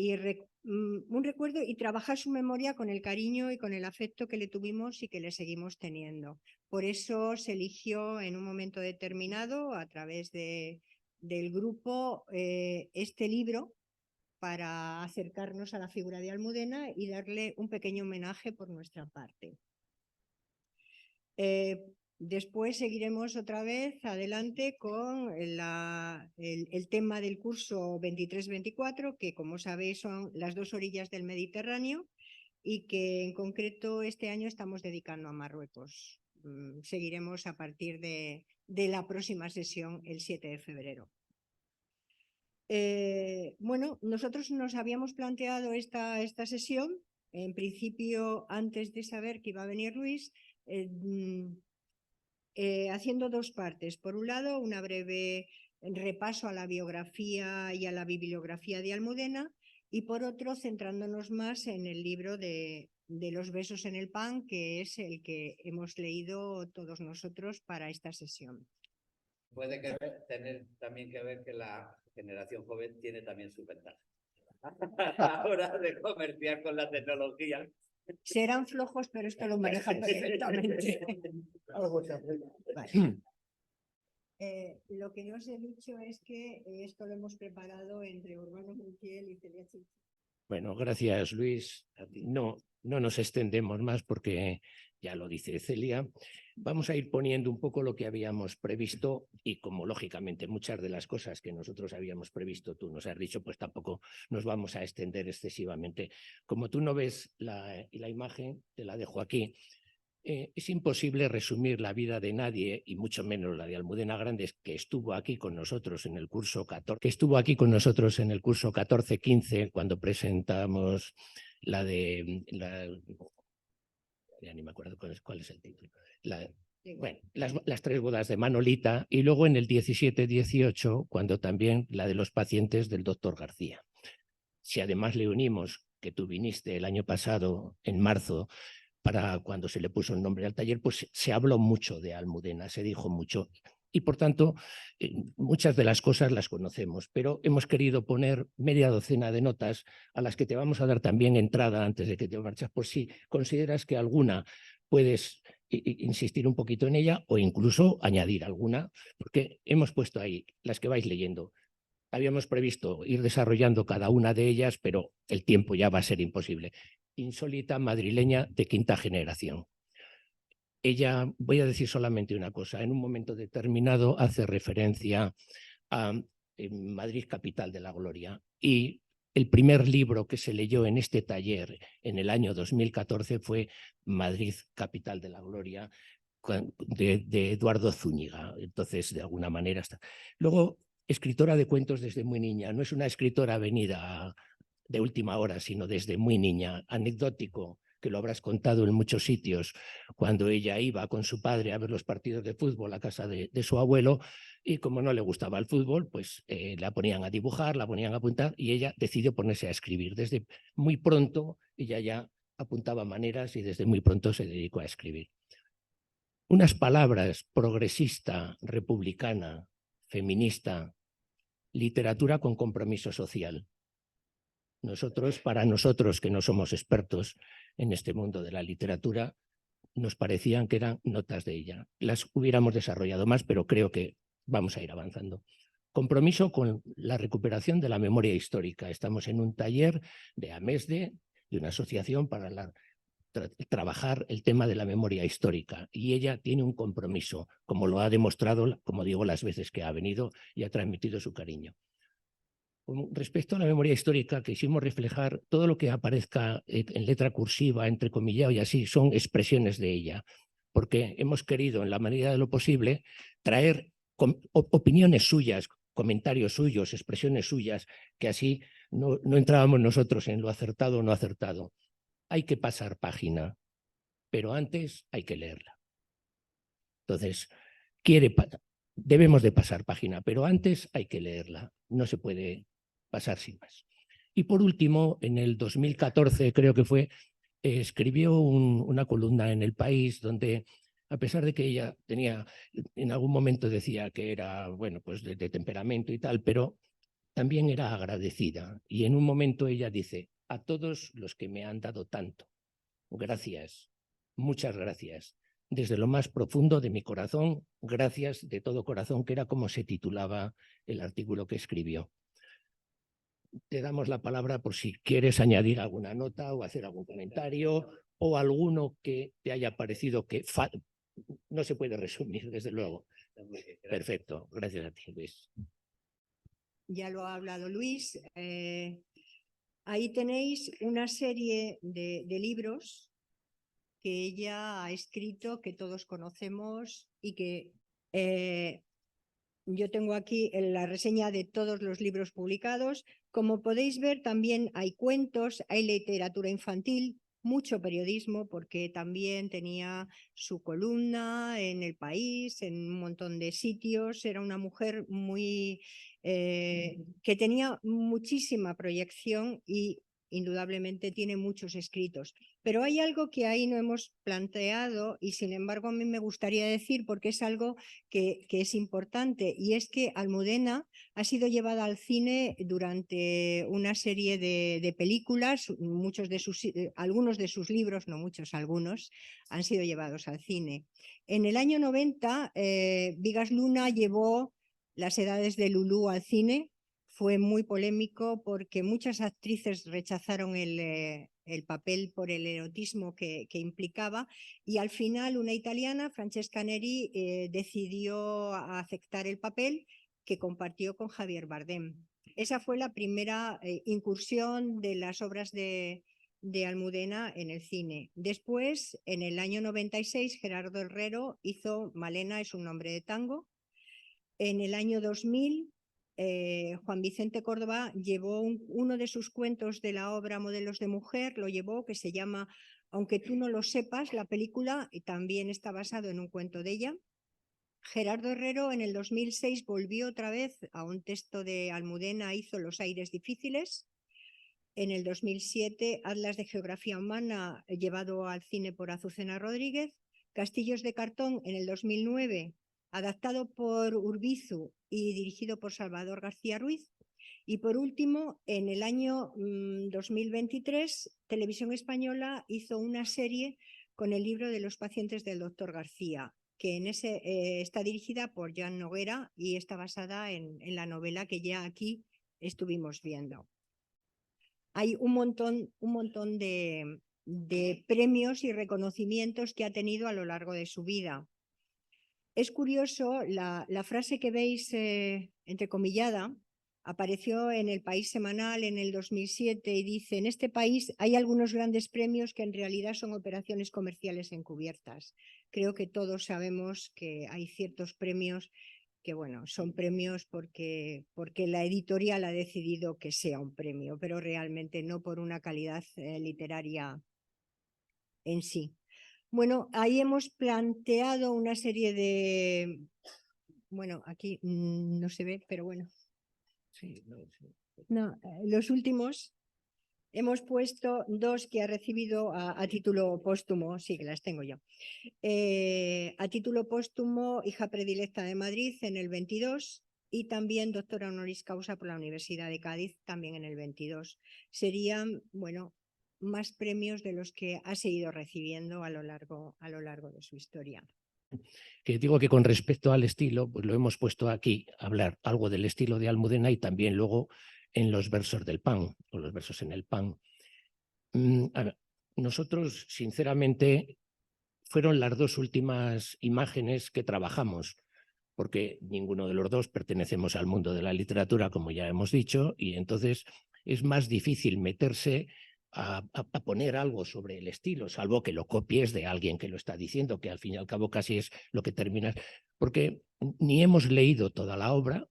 trabajar su memoria con el cariño y con el afecto que le tuvimos y que le seguimos teniendo. Por eso se eligió en un momento determinado, a través del grupo, este libro para acercarnos a la figura de Almudena y darle un pequeño homenaje por nuestra parte. Después seguiremos otra vez adelante con el tema del curso 23-24, que como sabéis son las dos orillas del Mediterráneo y que en concreto este año estamos dedicando a Marruecos. Seguiremos a partir de la próxima sesión el 7 de febrero. Bueno, nosotros nos habíamos planteado esta sesión, en principio antes de saber que iba a venir Luis, haciendo dos partes. Por un lado, una breve repaso a la biografía y a la bibliografía de Almudena, y por otro, centrándonos más en el libro de Los besos en el pan, que es el que hemos leído todos nosotros para esta sesión. Puede tener también que ver que la generación joven tiene también su ventaja a la hora de comerciar con la tecnología. Serán flojos, pero esto lo manejan perfectamente. Vale. Lo que no os he dicho es que esto lo hemos preparado entre Urbano Montiel y Celia Chichi. Bueno, gracias, Luis. No nos extendemos más porque ya lo dice Celia. Vamos a ir poniendo un poco lo que habíamos previsto y como lógicamente muchas de las cosas que nosotros habíamos previsto tú nos has dicho, pues tampoco nos vamos a extender excesivamente. Como tú no ves la imagen, te la dejo aquí. Es imposible resumir la vida de nadie, y mucho menos la de Almudena Grandes, que estuvo aquí con nosotros en el curso 14-15, cuando presentamos ya ni me acuerdo cuál es el título. Bueno, las tres bodas de Manolita, y luego en el 17-18, cuando también la de los pacientes del doctor García. Si además le unimos que tú viniste el año pasado, en marzo, para cuando se le puso el nombre al taller, pues se habló mucho de Almudena, se dijo mucho. Y por tanto, muchas de las cosas las conocemos, pero hemos querido poner media docena de notas a las que te vamos a dar también entrada antes de que te marchas, por si consideras que alguna puedes insistir un poquito en ella o incluso añadir alguna, porque hemos puesto ahí las que vais leyendo. Habíamos previsto ir desarrollando cada una de ellas, pero el tiempo ya va a ser imposible. Insólita madrileña de quinta generación. Ella, voy a decir solamente una cosa, en un momento determinado hace referencia a Madrid, capital de la gloria, y el primer libro que se leyó en este taller en el año 2014 fue Madrid, capital de la gloria, de Eduardo Zúñiga. Entonces, de alguna manera está. Luego, escritora de cuentos desde muy niña, no es una escritora venida de última hora, sino desde muy niña. Anecdótico, que lo habrás contado en muchos sitios, cuando ella iba con su padre a ver los partidos de fútbol a casa de su abuelo, y como no le gustaba el fútbol, pues la ponían a dibujar, la ponían a apuntar, y ella decidió ponerse a escribir. Desde muy pronto ella ya apuntaba maneras y desde muy pronto se dedicó a escribir. Unas palabras: progresista, republicana, feminista, literatura con compromiso social. Para nosotros que no somos expertos en este mundo de la literatura, nos parecían que eran notas de ella. Las hubiéramos desarrollado más, pero creo que vamos a ir avanzando. Compromiso con la recuperación de la memoria histórica. Estamos en un taller de AMESDE, de una asociación para la trabajar el tema de la memoria histórica, y ella tiene un compromiso, como lo ha demostrado, como digo, las veces que ha venido y ha transmitido su cariño. Con respecto a la memoria histórica, quisimos reflejar todo lo que aparezca en letra cursiva, entrecomillado y así, son expresiones de ella, porque hemos querido, en la medida de lo posible, traer opiniones suyas, comentarios suyos, expresiones suyas, que así no entrábamos nosotros en lo acertado o no acertado. Hay que pasar página, pero antes hay que leerla. Entonces, debemos de pasar página, pero antes hay que leerla. No se puede pasar sin más. Y por último, en el 2014, creo que fue, escribió una columna en El País donde, a pesar de que ella tenía, en algún momento decía que era, bueno, pues de temperamento y tal, pero también era agradecida. Y en un momento ella dice: a todos los que me han dado tanto, gracias, muchas gracias. Desde lo más profundo de mi corazón, gracias de todo corazón, que era como se titulaba el artículo que escribió. Te damos la palabra por si quieres añadir alguna nota o hacer algún comentario o alguno que te haya parecido que no se puede resumir, desde luego. Perfecto, gracias a ti, Luis. Ya lo ha hablado Luis. Ahí tenéis una serie de libros que ella ha escrito, que todos conocemos y que yo tengo aquí la reseña de todos los libros publicados. Como podéis ver, también hay cuentos, hay literatura infantil, mucho periodismo, porque también tenía su columna en El País, en un montón de sitios. Era una mujer que tenía muchísima proyección y indudablemente tiene muchos escritos. Pero hay algo que ahí no hemos planteado y sin embargo a mí me gustaría decir, porque es algo que es importante, y es que Almudena ha sido llevada al cine durante una serie de películas. Algunos de sus libros, no muchos, algunos, han sido llevados al cine. En el año 90, Bigas Luna llevó Las edades de Lulú al cine. Fue muy polémico porque muchas actrices rechazaron el papel por el erotismo que implicaba, y al final una italiana, Francesca Neri, decidió aceptar el papel, que compartió con Javier Bardem. Esa fue la primera incursión de las obras de Almudena en el cine. Después, en el año 96, Gerardo Herrero hizo Malena es un nombre de tango. En el año 2000, Juan Vicente Córdoba llevó uno de sus cuentos de la obra Modelos de Mujer, lo llevó, que se llama Aunque tú no lo sepas, la película, y también está basado en un cuento de ella. Gerardo Herrero en el 2006 volvió otra vez a un texto de Almudena, hizo Los aires difíciles. En el 2007, Atlas de Geografía Humana, llevado al cine por Azucena Rodríguez. Castillos de cartón en el 2009, adaptado por Urbizu y dirigido por Salvador García Ruiz. Y por último, en el año 2023, Televisión Española hizo una serie con el libro de los pacientes del doctor García, que está dirigida por Jan Noguera y está basada en la novela que ya aquí estuvimos viendo. Hay un montón de premios y reconocimientos que ha tenido a lo largo de su vida. Es curioso, la frase que veis entrecomillada apareció en El País Semanal en el 2007 y dice: en este país hay algunos grandes premios que en realidad son operaciones comerciales encubiertas. Creo que todos sabemos que hay ciertos premios que, bueno, son premios porque la editorial ha decidido que sea un premio, pero realmente no por una calidad literaria en sí. Bueno, ahí hemos planteado una serie de... Bueno, aquí no se ve, pero bueno. Sí, no, los últimos hemos puesto dos que ha recibido a título póstumo, sí que las tengo yo. A título póstumo, hija predilecta de Madrid en el 22 y también doctora honoris causa por la Universidad de Cádiz también en el 22. Serían, bueno, más premios de los que ha seguido recibiendo a lo largo de su historia. Que digo que con respecto al estilo, pues lo hemos puesto aquí, a hablar algo del estilo de Almudena y también luego en los versos del pan, o los versos en el pan. nosotros, sinceramente, fueron las dos últimas imágenes que trabajamos, porque ninguno de los dos pertenecemos al mundo de la literatura, como ya hemos dicho, y entonces es más difícil meterse a poner algo sobre el estilo, salvo que lo copies de alguien que lo está diciendo, que al fin y al cabo casi es lo que terminas, porque ni hemos leído toda la obra,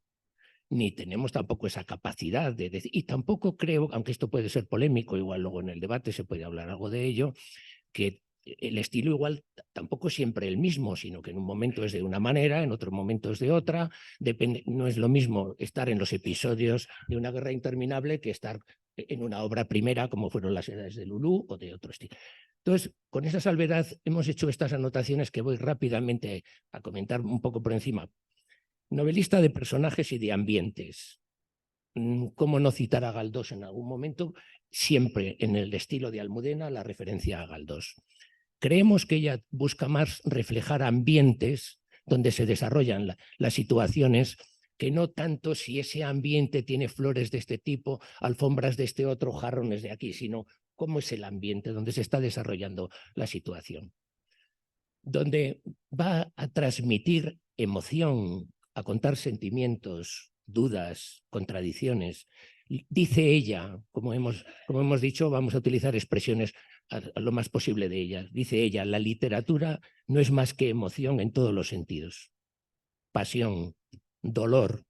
ni tenemos tampoco esa capacidad de decir, y tampoco creo, aunque esto puede ser polémico, igual luego en el debate se puede hablar algo de ello, que el estilo igual tampoco es siempre el mismo, sino que en un momento es de una manera, en otro momento es de otra. Depende, no es lo mismo estar en los episodios de Una guerra interminable que estar en una obra primera como fueron Las edades de Lulú o de otro estilo. Entonces, con esa salvedad hemos hecho estas anotaciones que voy rápidamente a comentar un poco por encima. Novelista de personajes y de ambientes. ¿Cómo no citar a Galdós en algún momento? Siempre en el estilo de Almudena la referencia a Galdós. Creemos que ella busca más reflejar ambientes donde se desarrollan las situaciones, que no tanto si ese ambiente tiene flores de este tipo, alfombras de este otro, jarrones de aquí, sino cómo es el ambiente donde se está desarrollando la situación. Donde va a transmitir emoción, a contar sentimientos, dudas, contradicciones. Dice ella, como hemos dicho, vamos a utilizar expresiones a lo más posible de ella. Dice ella, la literatura no es más que emoción en todos los sentidos. Pasión, dolor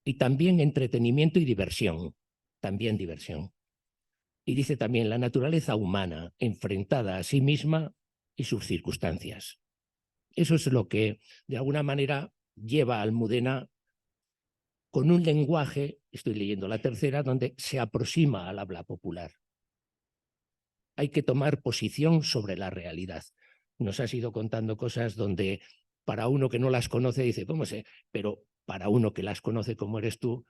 y también entretenimiento y diversión. También diversión. Y dice también la naturaleza humana enfrentada a sí misma y sus circunstancias. Eso es lo que, de alguna manera, lleva a Almudena con un lenguaje, estoy leyendo la tercera, donde se aproxima al habla popular. Hay que tomar posición sobre la realidad. Nos has ido contando cosas donde para uno que no las conoce dice, ¿cómo sé? Pero para uno que las conoce como eres tú,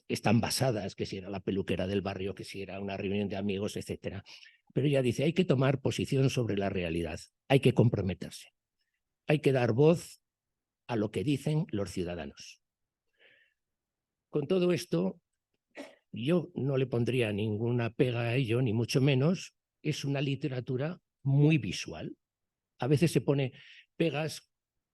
están basadas, que si era la peluquera del barrio, que si era una reunión de amigos, etc. Pero ella dice, hay que tomar posición sobre la realidad, hay que comprometerse, hay que dar voz a lo que dicen los ciudadanos. Con todo esto, yo no le pondría ninguna pega a ello, ni mucho menos. Es una literatura muy visual. A veces se pone pegas,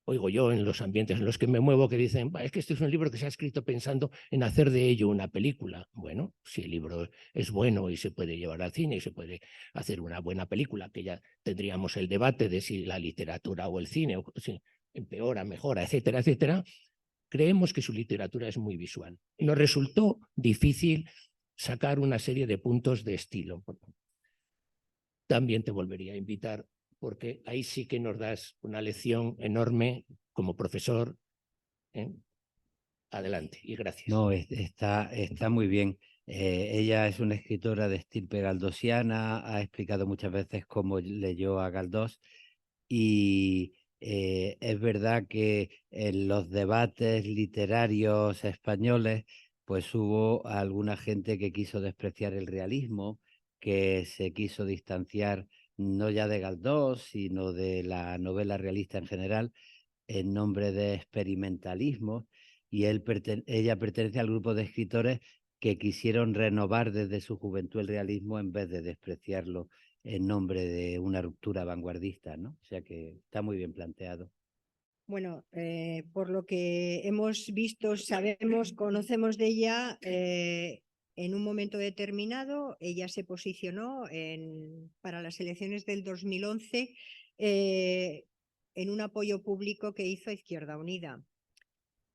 oigo yo en los ambientes en los que me muevo, que dicen, es que este es un libro que se ha escrito pensando en hacer de ello una película. Bueno, si el libro es bueno y se puede llevar al cine y se puede hacer una buena película, que ya tendríamos el debate de si la literatura o el cine o si empeora, mejora, etcétera, etcétera. Creemos que su literatura es muy visual. Nos resultó difícil sacar una serie de puntos de estilo. También te volvería a invitar, porque ahí sí que nos das una lección enorme como profesor. Adelante y gracias. No, está muy bien. Ella es una escritora de estirpe galdosiana, ha explicado muchas veces cómo leyó a Galdós y es verdad que en los debates literarios españoles pues hubo alguna gente que quiso despreciar el realismo, que se quiso distanciar no ya de Galdós, sino de la novela realista en general, en nombre de experimentalismo, y ella pertenece al grupo de escritores que quisieron renovar desde su juventud el realismo en vez de despreciarlo en nombre de una ruptura vanguardista, ¿no? O sea que está muy bien planteado. Bueno, por lo que hemos visto, sabemos, conocemos de ella, en un momento determinado ella se posicionó para las elecciones del 2011 en un apoyo público que hizo Izquierda Unida.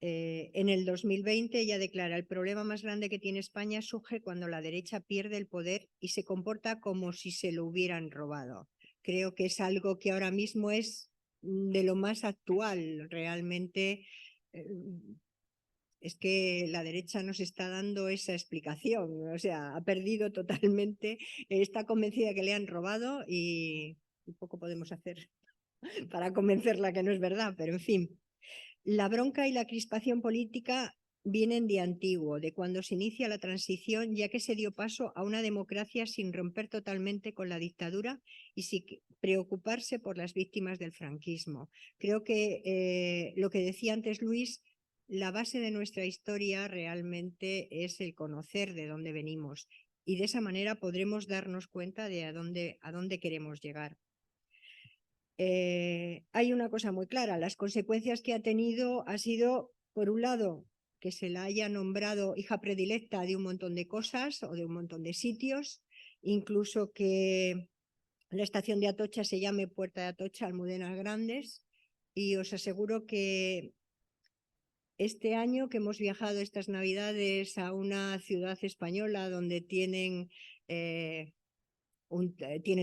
En el 2020 ella declara: el problema más grande que tiene España surge cuando la derecha pierde el poder y se comporta como si se lo hubieran robado. Creo que es algo que ahora mismo es de lo más actual. Realmente es que la derecha nos está dando esa explicación. O sea, ha perdido totalmente, está convencida que le han robado y poco podemos hacer para convencerla que no es verdad, pero en fin. La bronca y la crispación política vienen de antiguo, de cuando se inicia la transición, ya que se dio paso a una democracia sin romper totalmente con la dictadura y sin preocuparse por las víctimas del franquismo. Creo que lo que decía antes Luis, la base de nuestra historia realmente es el conocer de dónde venimos. y de esa manera podremos darnos cuenta de a dónde queremos llegar. Hay una cosa muy clara, las consecuencias que ha tenido ha sido, por un lado, que se la haya nombrado hija predilecta de un montón de cosas o de un montón de sitios, incluso que la estación de Atocha se llame Puerta de Atocha, Almudenas Grandes, y os aseguro que este año que hemos viajado estas Navidades a una ciudad española donde tienen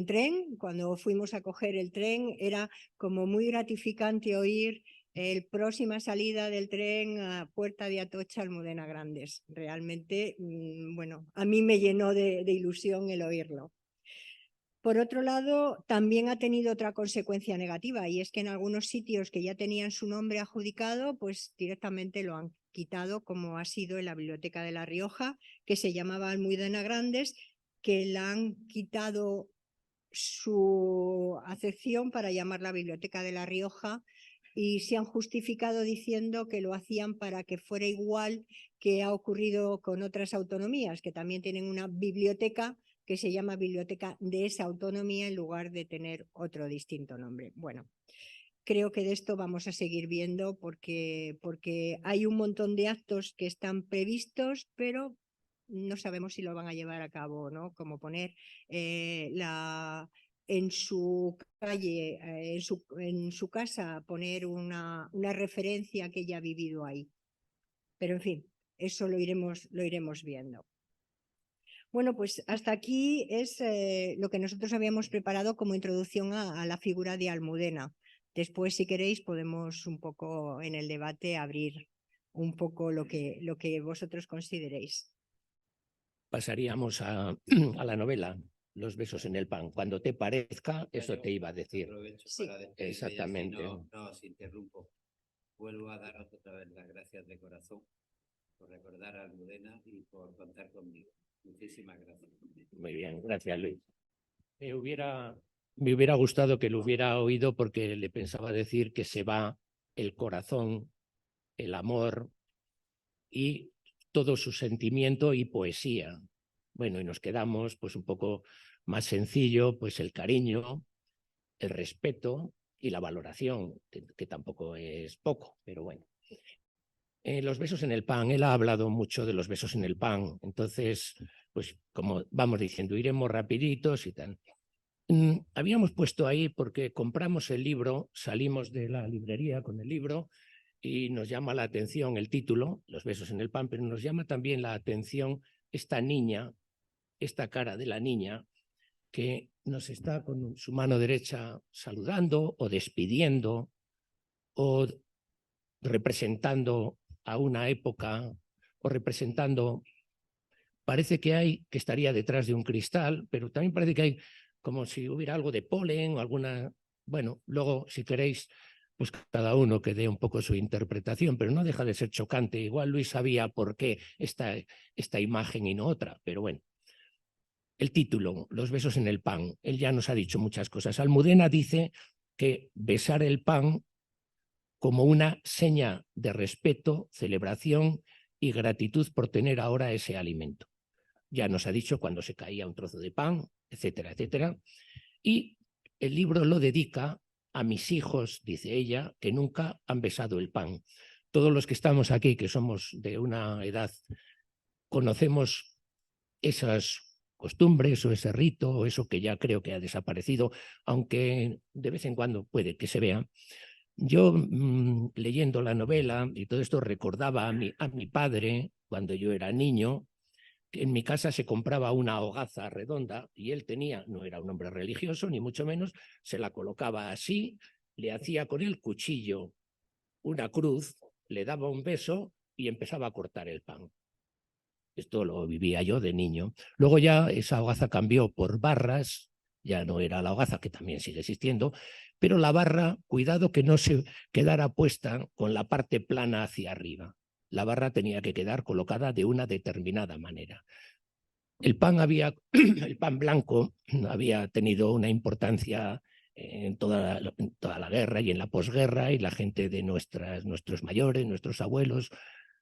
tren, cuando fuimos a coger el tren era como muy gratificante oír el próxima salida del tren a Puerta de Atocha, Almudena Grandes. Realmente, bueno, a mí me llenó de ilusión el oírlo. Por otro lado, también ha tenido otra consecuencia negativa, y es que en algunos sitios que ya tenían su nombre adjudicado, pues directamente lo han quitado, como ha sido en la Biblioteca de La Rioja, que se llamaba Almudena Grandes, que la han quitado su acepción para llamarla Biblioteca de La Rioja, y se han justificado diciendo que lo hacían para que fuera igual que ha ocurrido con otras autonomías, que también tienen una biblioteca que se llama Biblioteca de esa autonomía en lugar de tener otro distinto nombre. Bueno, creo que de esto vamos a seguir viendo porque hay un montón de actos que están previstos, pero no sabemos si lo van a llevar a cabo, ¿no? Como poner en su calle, en su casa, poner una referencia que ella ha vivido ahí. Pero en fin, eso lo iremos viendo. Bueno, pues hasta aquí es lo que nosotros habíamos preparado como introducción a la figura de Almudena. Después, si queréis, podemos un poco en el debate abrir un poco lo que vosotros consideréis. Pasaríamos a la novela, Los besos en el pan. Cuando te parezca, eso te iba a decir. Sí. Exactamente. No os interrumpo. Vuelvo a daros otra vez las gracias de corazón por recordar a Almudena y por contar conmigo. Muchísimas gracias. Muy bien, gracias, Luis. Me hubiera gustado que lo hubiera oído, porque le pensaba decir que se va el corazón, el amor y todo su sentimiento y poesía. Bueno, y nos quedamos pues un poco más sencillo, pues el cariño, el respeto y la valoración, que tampoco es poco, pero bueno. Los besos en el pan, él ha hablado mucho de los besos en el pan, entonces, pues como vamos diciendo, iremos rapiditos y tal. Habíamos puesto ahí porque compramos el libro, salimos de la librería con el libro y nos llama la atención el título, Los besos en el pan, pero nos llama también la atención esta niña, esta cara de la niña que nos está con su mano derecha saludando o despidiendo o representando a una época o representando, parece que estaría detrás de un cristal, pero también parece que hay como si hubiera algo de polen o alguna, bueno, luego si queréis, pues cada uno que dé un poco su interpretación, pero no deja de ser chocante. Igual Luis sabía por qué esta imagen y no otra, pero bueno. El título, Los besos en el pan, él ya nos ha dicho muchas cosas. Almudena dice que besar el pan como una seña de respeto, celebración y gratitud por tener ahora ese alimento. Ya nos ha dicho cuando se caía un trozo de pan, etcétera, etcétera. Y el libro lo dedica a mis hijos, dice ella, que nunca han besado el pan. Todos los que estamos aquí, que somos de una edad, conocemos esas costumbres o ese rito o eso que ya creo que ha desaparecido, aunque de vez en cuando puede que se vea. Yo leyendo la novela y todo esto recordaba a mi padre cuando yo era niño, que en mi casa se compraba una hogaza redonda y él no era un hombre religioso ni mucho menos, se la colocaba así, le hacía con el cuchillo una cruz, le daba un beso y empezaba a cortar el pan. Esto lo vivía yo de niño. Luego ya esa hogaza cambió por barras, ya no era la hogaza, que también sigue existiendo, pero la barra, cuidado que no se quedara puesta con la parte plana hacia arriba. La barra tenía que quedar colocada de una determinada manera. El pan blanco había tenido una importancia en toda la guerra y en la posguerra, y la gente de nuestros mayores, nuestros abuelos,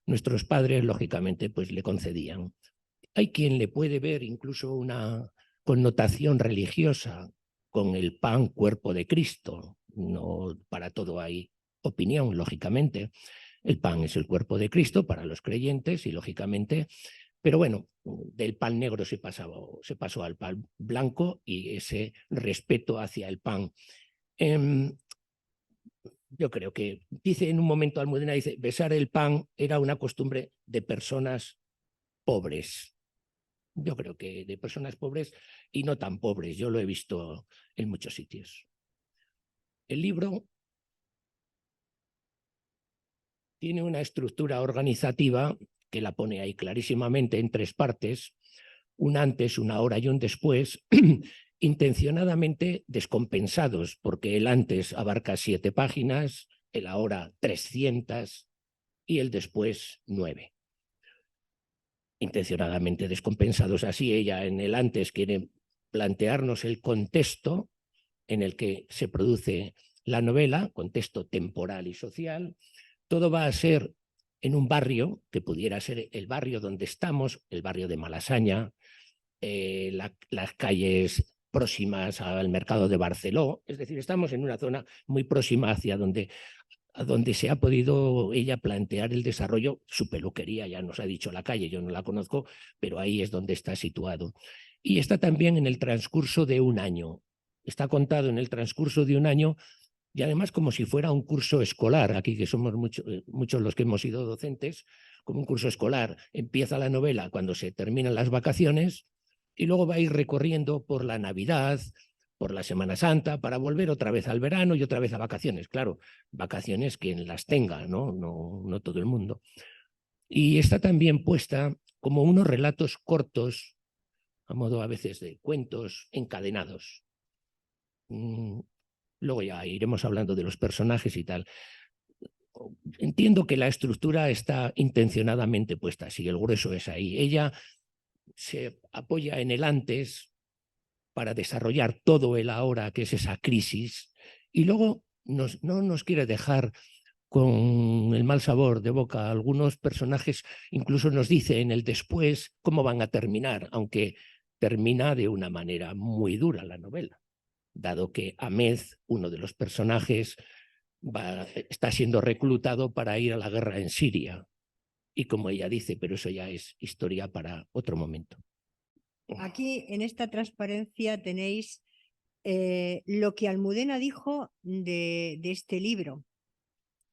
nuestros padres, lógicamente, pues le concedían. Hay quien le puede ver incluso una connotación religiosa con el pan, cuerpo de Cristo. No para todo hay opinión, lógicamente. El pan es el cuerpo de Cristo para los creyentes y, lógicamente, pero bueno, del pan negro se pasó al pan blanco y ese respeto hacia el pan. Yo creo que, dice en un momento Almudena, dice, besar el pan era una costumbre de personas pobres. Yo creo que de personas pobres y no tan pobres. Yo lo he visto en muchos sitios. El libro tiene una estructura organizativa que la pone ahí clarísimamente en 3 partes, un antes, una ahora y un después, intencionadamente descompensados, porque el antes abarca 7 páginas, el ahora 300 y el después 9. Intencionadamente descompensados. Así ella en el antes quiere plantearnos el contexto en el que se produce la novela, contexto temporal y social. Todo va a ser en un barrio que pudiera ser el barrio donde estamos, el barrio de Malasaña, las calles próximas al mercado de Barceló. Es decir, estamos en una zona muy próxima hacia donde se ha podido ella plantear el desarrollo. Su peluquería, ya nos ha dicho la calle, yo no la conozco, pero ahí es donde está situado. Y está también en el transcurso de un año. Está contado en el transcurso de un año y además como si fuera un curso escolar. Aquí que somos muchos los que hemos sido docentes, como un curso escolar. Empieza la novela cuando se terminan las vacaciones y luego va a ir recorriendo por la Navidad, por la Semana Santa, para volver otra vez al verano y otra vez a vacaciones. Claro, vacaciones quien las tenga, no todo el mundo. Y está también puesta como unos relatos cortos, a modo a veces de cuentos encadenados. Luego ya iremos hablando de los personajes y tal. Entiendo que la estructura está intencionadamente puesta así, el grueso es ahí. Ella se apoya en el antes para desarrollar todo el ahora, que es esa crisis, y luego no nos quiere dejar con el mal sabor de boca. Algunos personajes incluso nos dice en el después cómo van a terminar, aunque termina de una manera muy dura la novela, dado que Ahmed, uno de los personajes, está siendo reclutado para ir a la guerra en Siria. Y como ella dice, pero eso ya es historia para otro momento. Aquí en esta transparencia tenéis lo que Almudena dijo de este libro.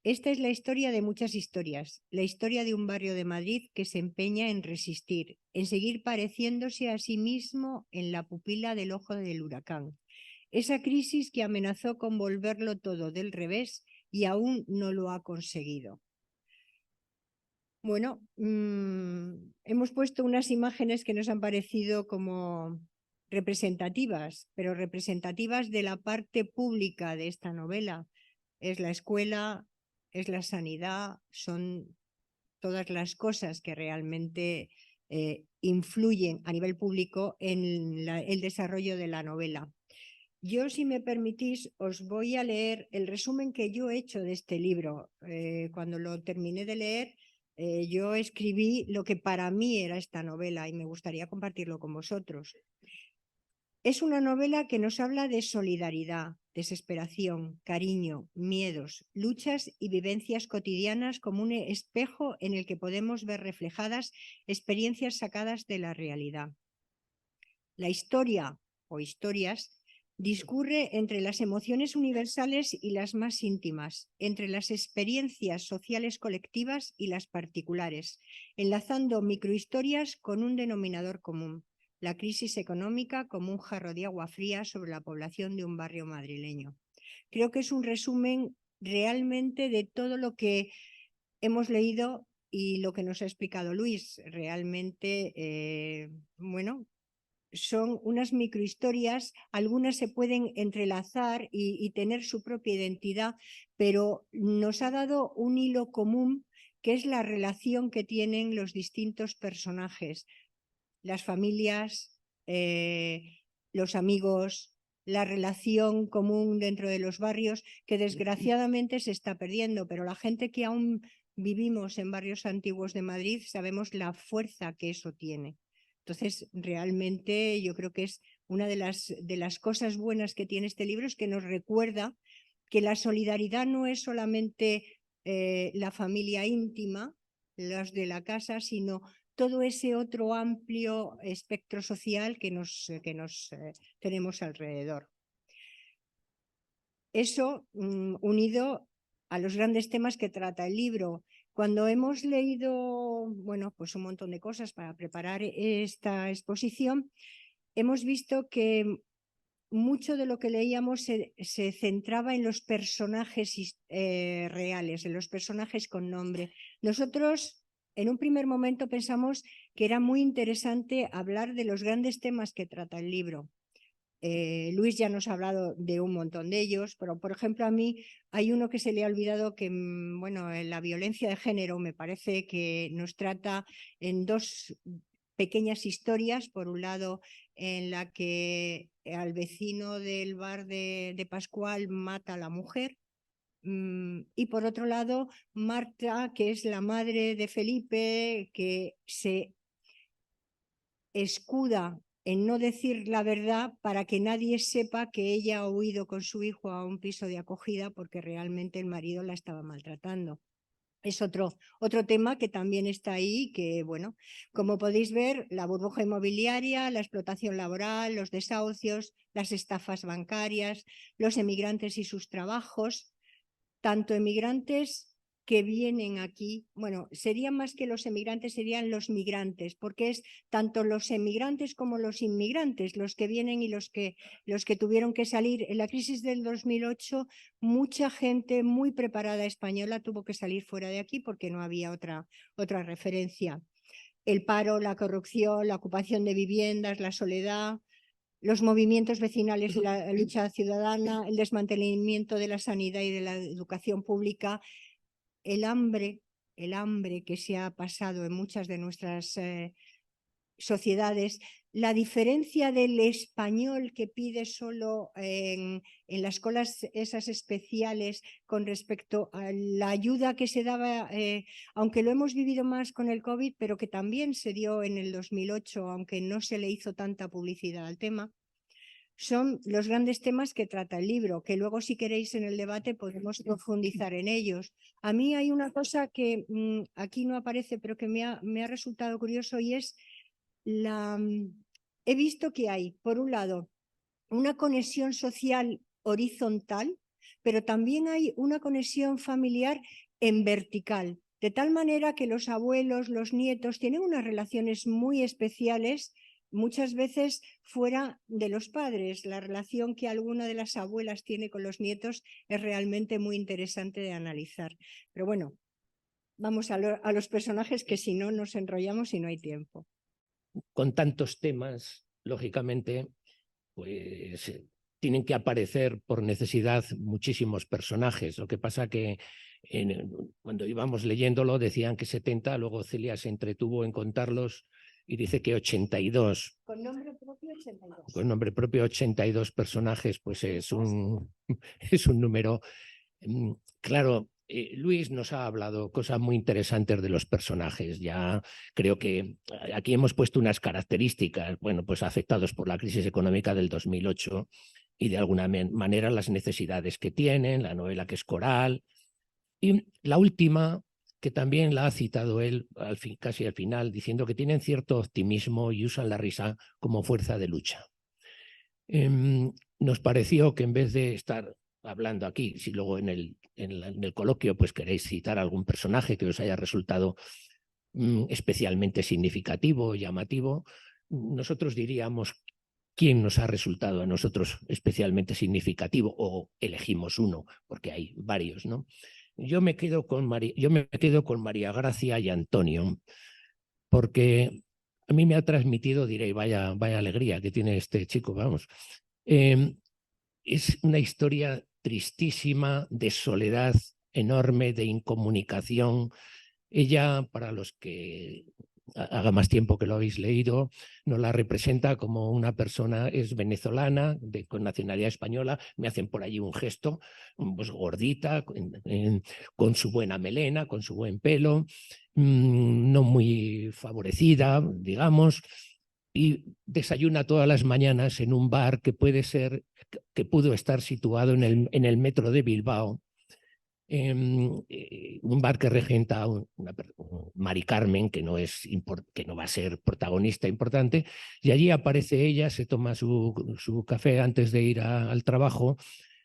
Esta es la historia de muchas historias, la historia de un barrio de Madrid que se empeña en resistir, en seguir pareciéndose a sí mismo en la pupila del ojo del huracán. Esa crisis que amenazó con volverlo todo del revés y aún no lo ha conseguido. Bueno, hemos puesto unas imágenes que nos han parecido como representativas, pero representativas de la parte pública de esta novela. Es la escuela, es la sanidad, son todas las cosas que realmente influyen a nivel público en el desarrollo de la novela. Yo, si me permitís, os voy a leer el resumen que yo he hecho de este libro. Cuando lo terminé de leer, yo escribí lo que para mí era esta novela y me gustaría compartirlo con vosotros. Es una novela que nos habla de solidaridad, desesperación, cariño, miedos, luchas y vivencias cotidianas como un espejo en el que podemos ver reflejadas experiencias sacadas de la realidad. La historia o historias discurre entre las emociones universales y las más íntimas, entre las experiencias sociales colectivas y las particulares, enlazando microhistorias con un denominador común: la crisis económica como un jarro de agua fría sobre la población de un barrio madrileño. Creo que es un resumen realmente de todo lo que hemos leído y lo que nos ha explicado Luis. Realmente, bueno, son unas microhistorias, algunas se pueden entrelazar y tener su propia identidad, pero nos ha dado un hilo común que es la relación que tienen los distintos personajes, las familias, los amigos, la relación común dentro de los barrios, que desgraciadamente se está perdiendo, pero la gente que aún vivimos en barrios antiguos de Madrid sabemos la fuerza que eso tiene. Entonces, realmente yo creo que es una de las cosas buenas que tiene este libro, es que nos recuerda que la solidaridad no es solamente la familia íntima, los de la casa, sino todo ese otro amplio espectro social que nos tenemos alrededor. Eso unido a los grandes temas que trata el libro. Cuando hemos leído, bueno, pues un montón de cosas para preparar esta exposición, hemos visto que mucho de lo que leíamos se centraba en los personajes reales, en los personajes con nombre. Nosotros, en un primer momento, pensamos que era muy interesante hablar de los grandes temas que trata el libro. Luis ya nos ha hablado de un montón de ellos, pero por ejemplo a mí hay uno que se le ha olvidado que, bueno, la violencia de género me parece que nos trata en dos pequeñas historias. Por un lado, en la que al vecino del bar de Pascual mata a la mujer, y por otro lado, Marta, que es la madre de Felipe, que se escuda en no decir la verdad para que nadie sepa que ella ha huido con su hijo a un piso de acogida porque realmente el marido la estaba maltratando. Es otro tema que también está ahí, que bueno, como podéis ver, la burbuja inmobiliaria, la explotación laboral, los desahucios, las estafas bancarias, los emigrantes y sus trabajos, tanto emigrantes que vienen aquí, bueno, serían más que los emigrantes, serían los migrantes, porque es tanto los emigrantes como los inmigrantes, los que vienen y los que tuvieron que salir. En la crisis del 2008, mucha gente muy preparada española tuvo que salir fuera de aquí porque no había otra referencia. El paro, la corrupción, la ocupación de viviendas, la soledad, los movimientos vecinales de la lucha ciudadana, el desmantelamiento de la sanidad y de la educación pública, el hambre que se ha pasado en muchas de nuestras sociedades, la diferencia del español que pide solo en las colas esas especiales con respecto a la ayuda que se daba, aunque lo hemos vivido más con el COVID, pero que también se dio en el 2008, aunque no se le hizo tanta publicidad al tema. Son los grandes temas que trata el libro, que luego si queréis en el debate podemos profundizar en ellos. A mí hay una cosa que aquí no aparece, pero que me ha resultado curioso, y es he visto que hay, por un lado, una conexión social horizontal, pero también hay una conexión familiar en vertical, de tal manera que los abuelos, los nietos tienen unas relaciones muy especiales, muchas veces fuera de los padres. La relación que alguna de las abuelas tiene con los nietos es realmente muy interesante de analizar. Pero bueno, vamos a los personajes, que si no nos enrollamos y no hay tiempo. Con tantos temas, lógicamente, pues tienen que aparecer por necesidad muchísimos personajes. Lo que pasa que cuando íbamos leyéndolo decían que 70, luego Celia se entretuvo en contarlos y dice que 82. Con nombre propio 82. Con nombre propio 82 personajes, pues es un número. Claro, Luis nos ha hablado cosas muy interesantes de los personajes. Ya creo que aquí hemos puesto unas características, bueno, pues afectados por la crisis económica del 2008 y de alguna manera las necesidades que tienen, la novela que es coral. Y la última, que también la ha citado él casi al final, diciendo que tienen cierto optimismo y usan la risa como fuerza de lucha. Nos pareció que en vez de estar hablando aquí, si luego en el coloquio pues queréis citar algún personaje que os haya resultado especialmente significativo o llamativo, nosotros diríamos quién nos ha resultado a nosotros especialmente significativo, o elegimos uno, porque hay varios, ¿no? Yo me quedo con María Gracia y Antonio, porque a mí me ha transmitido, diréis, vaya alegría que tiene este chico, vamos. Es una historia tristísima, de soledad enorme, de incomunicación. Ella, para los que haga más tiempo que lo habéis leído, nos la representa como una persona, es venezolana, con nacionalidad española, me hacen por allí un gesto, pues gordita, con su buena melena, con su buen pelo, no muy favorecida, digamos, y desayuna todas las mañanas en un bar que pudo estar situado en el metro de Bilbao, un bar que regenta Mari Carmen, que no va a ser protagonista importante, y allí aparece ella, se toma su café antes de ir al trabajo,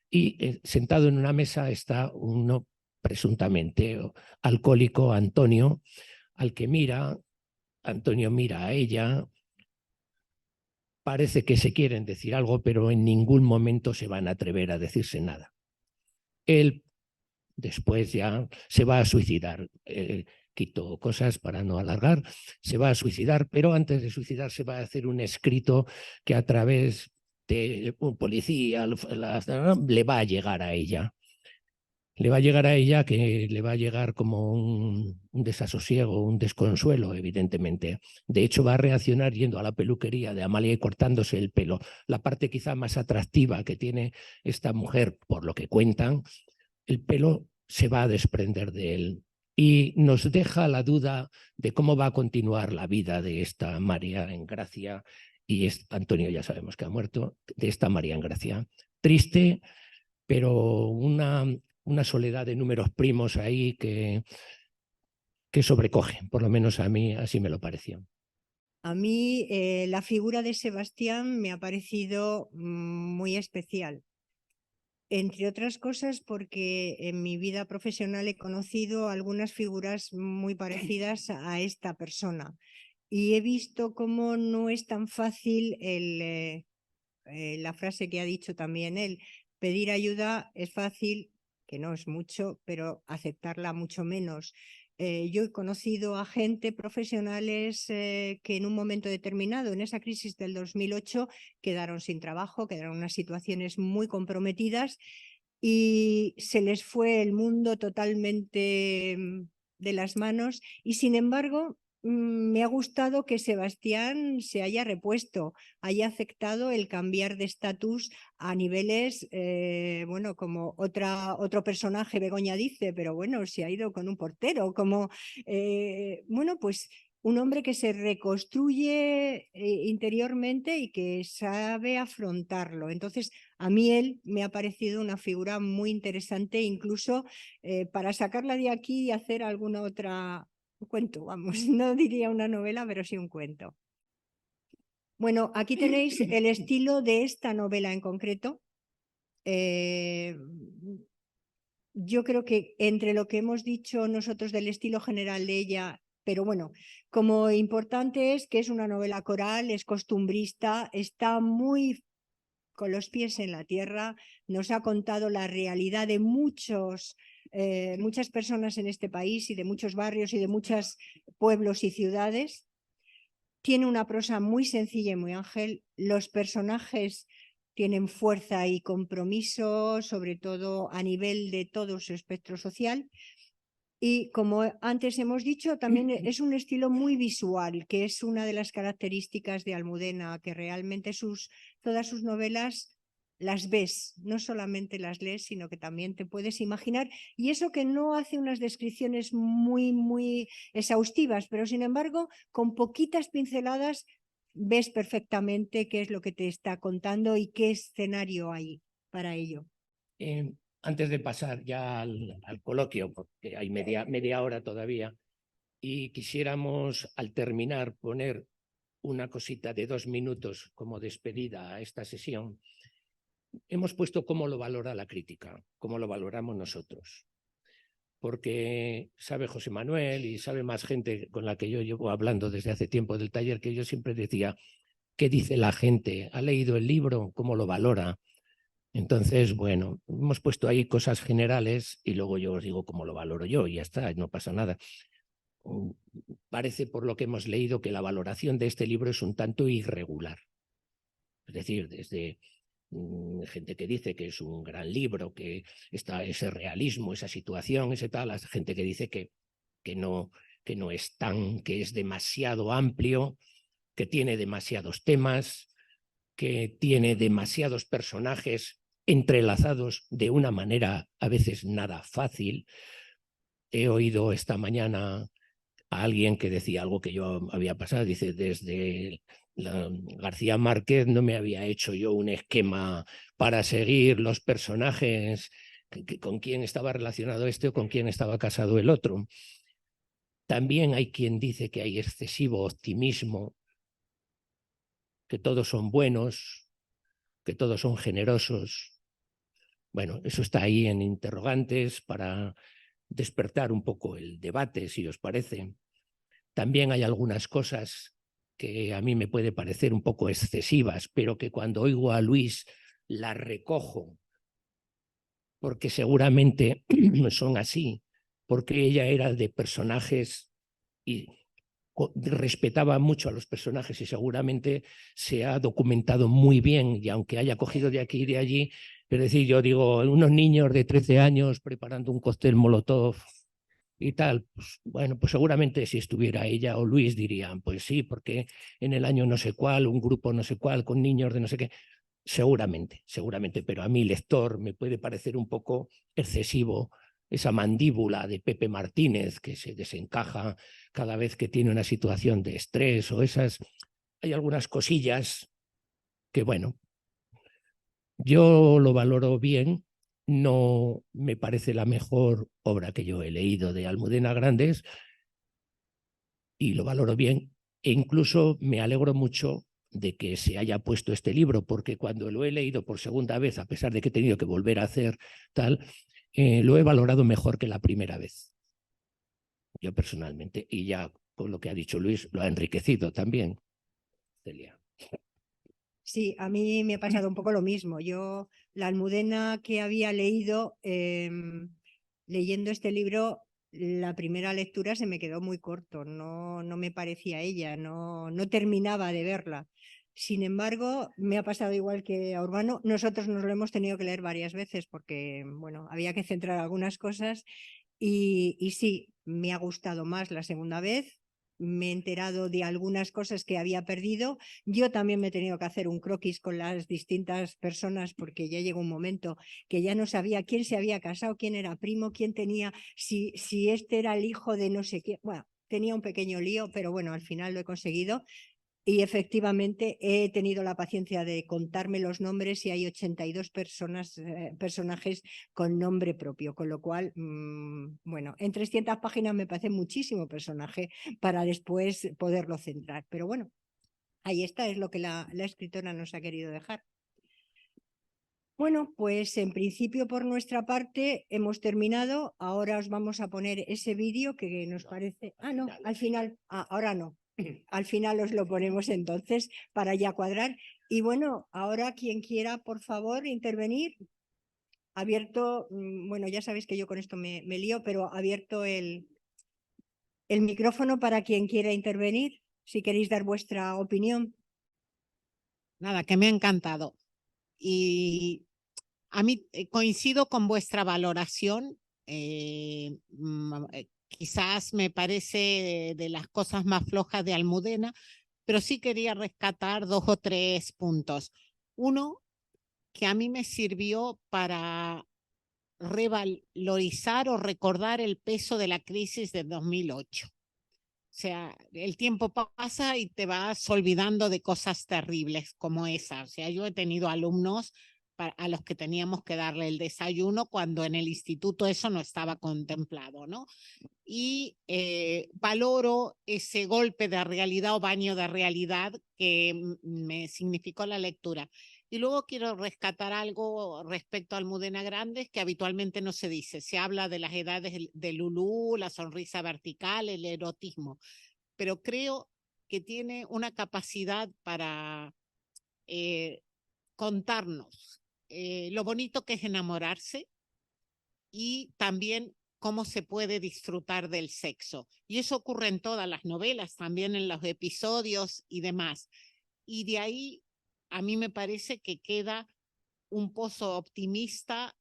y sentado en una mesa está uno presuntamente alcohólico, Antonio, al que Antonio mira a ella. Parece que se quieren decir algo, pero en ningún momento se van a atrever a decirse nada. Él después ya se va a suicidar. Quito cosas para no alargar. Se va a suicidar, pero antes de suicidarse va a hacer un escrito que a través de un policía le va a llegar a ella. Le va a llegar a ella, que le va a llegar como un desasosiego, un desconsuelo, evidentemente. De hecho, va a reaccionar yendo a la peluquería de Amalia y cortándose el pelo. La parte quizá más atractiva que tiene esta mujer, por lo que cuentan, el pelo se va a desprender de él. Y nos deja la duda de cómo va a continuar la vida de esta María Engracia. Y Antonio ya sabemos que ha muerto, de esta María Engracia. Triste, pero una soledad de números primos ahí que sobrecoge, por lo menos a mí así me lo pareció. A mí la figura de Sebastián me ha parecido muy especial, entre otras cosas porque en mi vida profesional he conocido algunas figuras muy parecidas a esta persona y he visto cómo no es tan fácil la frase que ha dicho también él, pedir ayuda es fácil, que no es mucho, pero aceptarla mucho menos. Yo he conocido a gente, profesionales, que en un momento determinado, en esa crisis del 2008, quedaron sin trabajo, quedaron en unas situaciones muy comprometidas y se les fue el mundo totalmente de las manos y sin embargo me ha gustado que Sebastián se haya repuesto, haya aceptado el cambiar de estatus a niveles, bueno, como otro personaje, Begoña dice, pero bueno, se ha ido con un portero, como, bueno, pues un hombre que se reconstruye interiormente y que sabe afrontarlo. Entonces, a mí él me ha parecido una figura muy interesante, incluso para sacarla de aquí y hacer alguna otra cuento, vamos, no diría una novela, pero sí un cuento. Bueno, aquí tenéis el estilo de esta novela en concreto. Yo creo que entre lo que hemos dicho nosotros del estilo general de ella, pero bueno, como importante es que es una novela coral, es costumbrista, está muy con los pies en la tierra, nos ha contado la realidad de muchas personas en este país y de muchos barrios y de muchos pueblos y ciudades. Tiene una prosa muy sencilla y muy ángel. Los personajes tienen fuerza y compromiso, sobre todo a nivel de todo su espectro social. Y como antes hemos dicho, también es un estilo muy visual, que es una de las características de Almudena, que realmente todas sus novelas las ves, no solamente las lees, sino que también te puedes imaginar. Y eso que no hace unas descripciones muy exhaustivas, pero sin embargo, con poquitas pinceladas ves perfectamente qué es lo que te está contando y qué escenario hay para ello. Antes de pasar ya al coloquio, porque hay media hora todavía, y quisiéramos al terminar poner una cosita de 2 minutos como despedida a esta sesión, hemos puesto cómo lo valora la crítica, cómo lo valoramos nosotros. Porque sabe José Manuel y sabe más gente con la que yo llevo hablando desde hace tiempo del taller, que yo siempre decía, ¿qué dice la gente? ¿Ha leído el libro? ¿Cómo lo valora? Entonces, bueno, hemos puesto ahí cosas generales y luego yo os digo cómo lo valoro yo y ya está, no pasa nada. Parece, por lo que hemos leído, que la valoración de este libro es un tanto irregular. Es decir, desde gente que dice que es un gran libro, que está ese realismo, esa situación, ese tal, a gente que dice que no es que es demasiado amplio, que tiene demasiados temas, que tiene demasiados personajes entrelazados de una manera a veces nada fácil. He oído esta mañana a alguien que decía algo que yo había pasado. Dice, desde García Márquez no me había hecho yo un esquema para seguir los personajes, con quién estaba relacionado este o con quién estaba casado el otro. También hay quien dice que hay excesivo optimismo, que todos son buenos, que todos son generosos. Bueno, eso está ahí en interrogantes para despertar un poco el debate, si os parece. También hay algunas cosas que a mí me puede parecer un poco excesivas, pero que cuando oigo a Luis las recojo, porque seguramente son así, porque ella era de personajes y respetaba mucho a los personajes y seguramente se ha documentado muy bien, y aunque haya cogido de aquí y de allí, es decir, yo digo, unos niños de 13 años preparando un cóctel Molotov y tal, pues bueno, pues seguramente si estuviera ella o Luis dirían, pues sí, porque en el año no sé cuál, un grupo no sé cuál, con niños de no sé qué, seguramente, pero a mí lector me puede parecer un poco excesivo esa mandíbula de Pepe Martínez que se desencaja cada vez que tiene una situación de estrés o esas, hay algunas cosillas que bueno, yo lo valoro bien, no me parece la mejor obra que yo he leído de Almudena Grandes y lo valoro bien e incluso me alegro mucho de que se haya puesto este libro, porque cuando lo he leído por segunda vez, a pesar de que he tenido que volver a hacer tal, lo he valorado mejor que la primera vez, yo personalmente, y ya con lo que ha dicho Luis, lo ha enriquecido también, Celia. Sí, a mí me ha pasado un poco lo mismo. Yo, la Almudena que había leído, leyendo este libro, la primera lectura se me quedó muy corto, no me parecía ella, no terminaba de verla. Sin embargo, me ha pasado igual que a Urbano. Nosotros nos lo hemos tenido que leer varias veces porque, bueno, había que centrar algunas cosas y sí, me ha gustado más la segunda vez. Me he enterado de algunas cosas que había perdido. Yo también me he tenido que hacer un croquis con las distintas personas porque ya llegó un momento que ya no sabía quién se había casado, quién era primo, quién tenía, si este era el hijo de no sé quién. Bueno, tenía un pequeño lío, pero bueno, al final lo he conseguido. Y efectivamente he tenido la paciencia de contarme los nombres y hay 82 personajes con nombre propio, con lo cual, bueno, en 300 páginas me parece muchísimo personaje para después poderlo centrar. Pero bueno, ahí está, es lo que la escritora nos ha querido dejar. Bueno, pues en principio por nuestra parte hemos terminado. Ahora os vamos a poner ese vídeo que nos parece... Ah, no, al final, ahora no. Al final os lo ponemos entonces para ya cuadrar. Y bueno, ahora quien quiera, por favor, intervenir. Abierto, bueno, ya sabéis que yo con esto me lío, pero abierto el micrófono para quien quiera intervenir, si queréis dar vuestra opinión. Nada, que me ha encantado. Y a mí coincido con vuestra valoración. Quizás me parece de las cosas más flojas de Almudena, pero sí quería rescatar 2 o 3 puntos. Uno, que a mí me sirvió para revalorizar o recordar el peso de la crisis de 2008. O sea, el tiempo pasa y te vas olvidando de cosas terribles como esa. O sea, yo he tenido alumnos a los que teníamos que darle el desayuno cuando en el instituto eso no estaba contemplado, ¿no? Y valoro ese golpe de realidad o baño de realidad que me significó la lectura. Y luego quiero rescatar algo respecto a Almudena Grandes que habitualmente no se dice. Se habla de las edades de Lulú, la sonrisa vertical, el erotismo, pero creo que tiene una capacidad para contarnos lo bonito que es enamorarse y también cómo se puede disfrutar del sexo. Y eso ocurre en todas las novelas, también en los episodios y demás. Y de ahí a mí me parece que queda un pozo optimista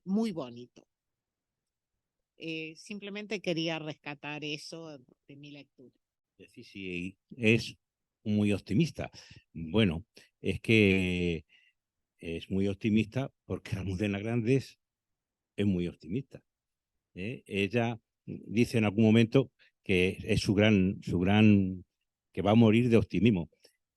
muy bonito. Simplemente quería rescatar eso de mi lectura. Sí, es muy optimista. Bueno, es que es muy optimista porque Almudena Grandes es muy optimista. Ella dice en algún momento que es que va a morir de optimismo.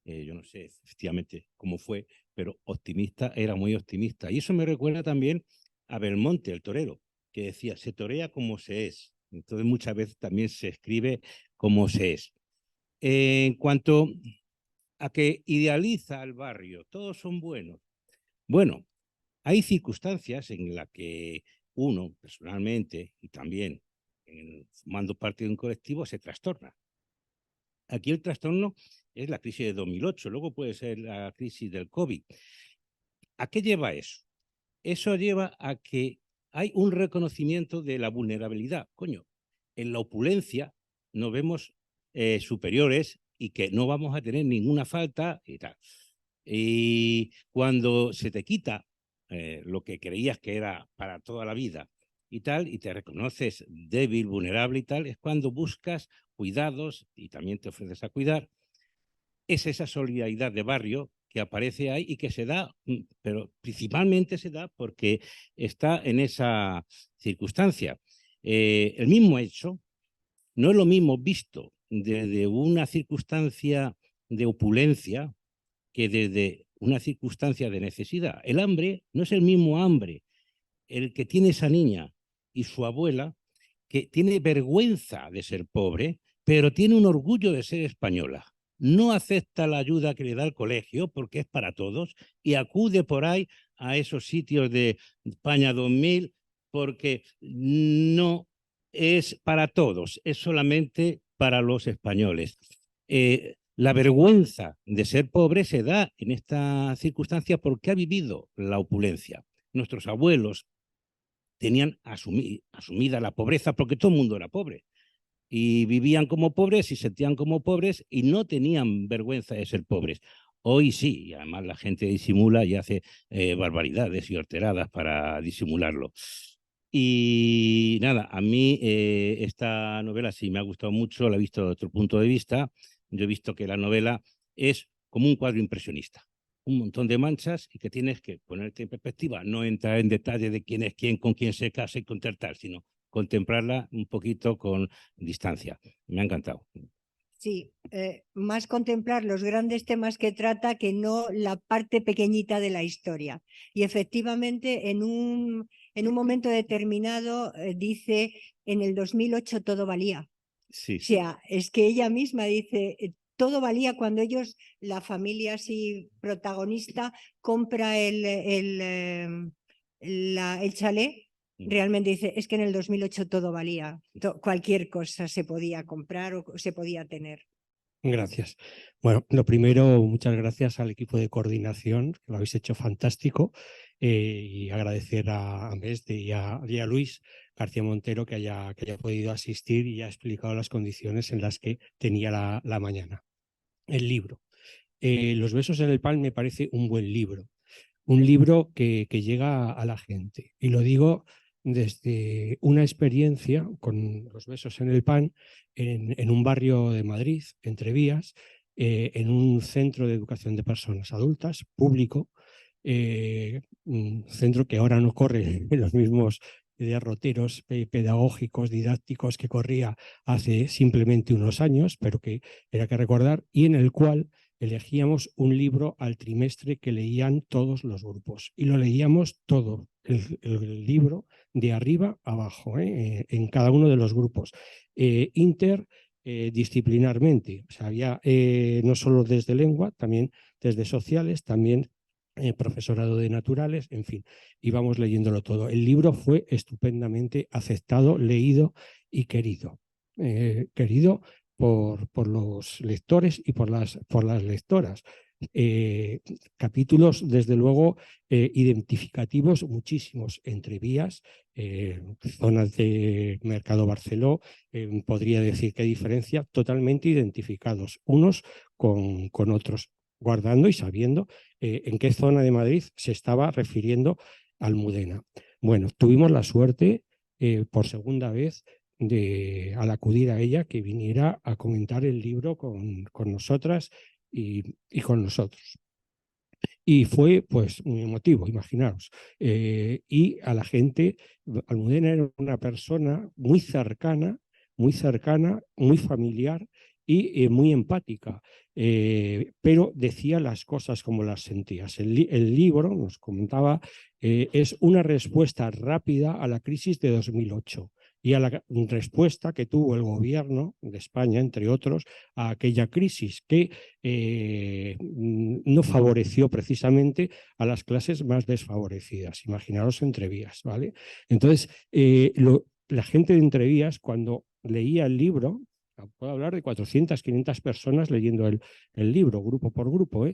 Yo no sé efectivamente cómo fue, pero optimista, era muy optimista. Y eso me recuerda también a Belmonte, el torero, que decía, se torea como se es. Entonces muchas veces también se escribe como se es. En cuanto a que idealiza el barrio, todos son buenos. Bueno, hay circunstancias en las que uno, personalmente, y también formando parte de un colectivo, se trastorna. Aquí el trastorno es la crisis de 2008, luego puede ser la crisis del COVID. ¿A qué lleva eso? Eso lleva a que hay un reconocimiento de la vulnerabilidad. Coño, en la opulencia nos vemos superiores y que no vamos a tener ninguna falta y tal. Y cuando se te quita lo que creías que era para toda la vida y tal, y te reconoces débil, vulnerable y tal, es cuando buscas cuidados y también te ofreces a cuidar. Es esa solidaridad de barrio que aparece ahí y que se da, pero principalmente se da porque está en esa circunstancia. El mismo hecho no es lo mismo visto desde una circunstancia de opulencia que desde una circunstancia de necesidad. El hambre no es el mismo hambre el que tiene esa niña y su abuela, que tiene vergüenza de ser pobre, pero tiene un orgullo de ser española. No acepta la ayuda que le da el colegio porque es para todos y acude por ahí a esos sitios de España 2000 porque no es para todos, es solamente para los españoles. La vergüenza de ser pobre se da en esta circunstancia porque ha vivido la opulencia. Nuestros abuelos tenían asumida la pobreza porque todo el mundo era pobre y vivían como pobres y sentían como pobres y no tenían vergüenza de ser pobres. Hoy sí, y además la gente disimula y hace barbaridades y horteradas para disimularlo. Y nada, a mí esta novela sí me ha gustado mucho, la he visto desde otro punto de vista. Yo he visto que la novela es como un cuadro impresionista. Un montón de manchas y que tienes que ponerte en perspectiva, no entrar en detalle de quién es quién, con quién se casa y con tal, sino contemplarla un poquito con distancia. Me ha encantado. Sí, más contemplar los grandes temas que trata que no la parte pequeñita de la historia. Y efectivamente, en un momento determinado dice, en el 2008 todo valía. Sí, O sea, es que ella misma dice, todo valía cuando ellos, la familia así protagonista, compra el chalet. Realmente dice, es que en el 2008 todo valía, cualquier cosa se podía comprar o se podía tener. Gracias. Bueno, lo primero, muchas gracias al equipo de coordinación, que lo habéis hecho fantástico, y agradecer a Mestre y a Luis García Montero que haya podido asistir y ha explicado las condiciones en las que tenía la mañana. El libro. Los besos en el pan me parece un buen libro. Un libro que llega a la gente. Y lo digo desde una experiencia con Los besos en el pan en un barrio de Madrid, Entrevías, en un centro de educación de personas adultas, público, un centro que ahora no corre en los mismos derroteros pedagógicos, didácticos que corría hace simplemente unos años, pero que era que recordar, y en el cual elegíamos un libro al trimestre que leían todos los grupos y lo leíamos todo, el libro de arriba a abajo, en cada uno de los grupos, interdisciplinarmente. O sea, había no solo desde lengua, también desde sociales, también profesorado de naturales, en fin, íbamos leyéndolo todo. El libro fue estupendamente aceptado, leído y querido. Querido por los lectores y por las lectoras. Capítulos, desde luego, identificativos, muchísimos, Entrevías, zonas de Mercado Barceló, podría decir qué diferencia, totalmente identificados, unos con otros, guardando y sabiendo en qué zona de Madrid se estaba refiriendo Almudena. Bueno, tuvimos la suerte, por segunda vez, al acudir a ella, que viniera a comentar el libro con nosotras y con nosotros. Y fue pues muy emotivo, imaginaos. Y a la gente, Almudena era una persona muy cercana, muy cercana, muy familiar y muy empática, pero decía las cosas como las sentías. El libro, nos comentaba, es una respuesta rápida a la crisis de 2008 y a la respuesta que tuvo el gobierno de España, entre otros, a aquella crisis que no favoreció precisamente a las clases más desfavorecidas. Imaginaros Entrevías, ¿vale? Entonces, la gente de Entrevías, cuando leía el libro, puedo hablar de 400, 500 personas leyendo el libro, grupo por grupo,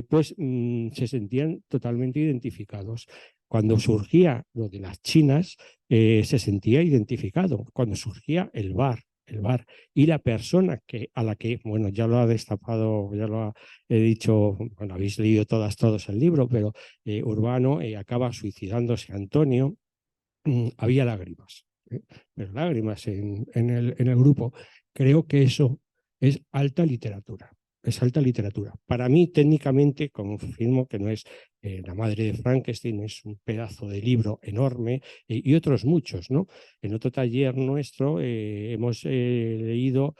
pues se sentían totalmente identificados. Cuando surgía lo de las chinas, se sentía identificado. Cuando surgía el bar y la persona a la que, bueno, ya lo ha destapado, he dicho, bueno, habéis leído todos el libro, pero Urbano acaba suicidándose. Antonio, había lágrimas, pero lágrimas en el grupo. Creo que eso es alta literatura. Es alta literatura. Para mí, técnicamente, confirmo que no es La madre de Frankenstein, es un pedazo de libro enorme, y otros muchos, ¿no? En otro taller nuestro hemos leído,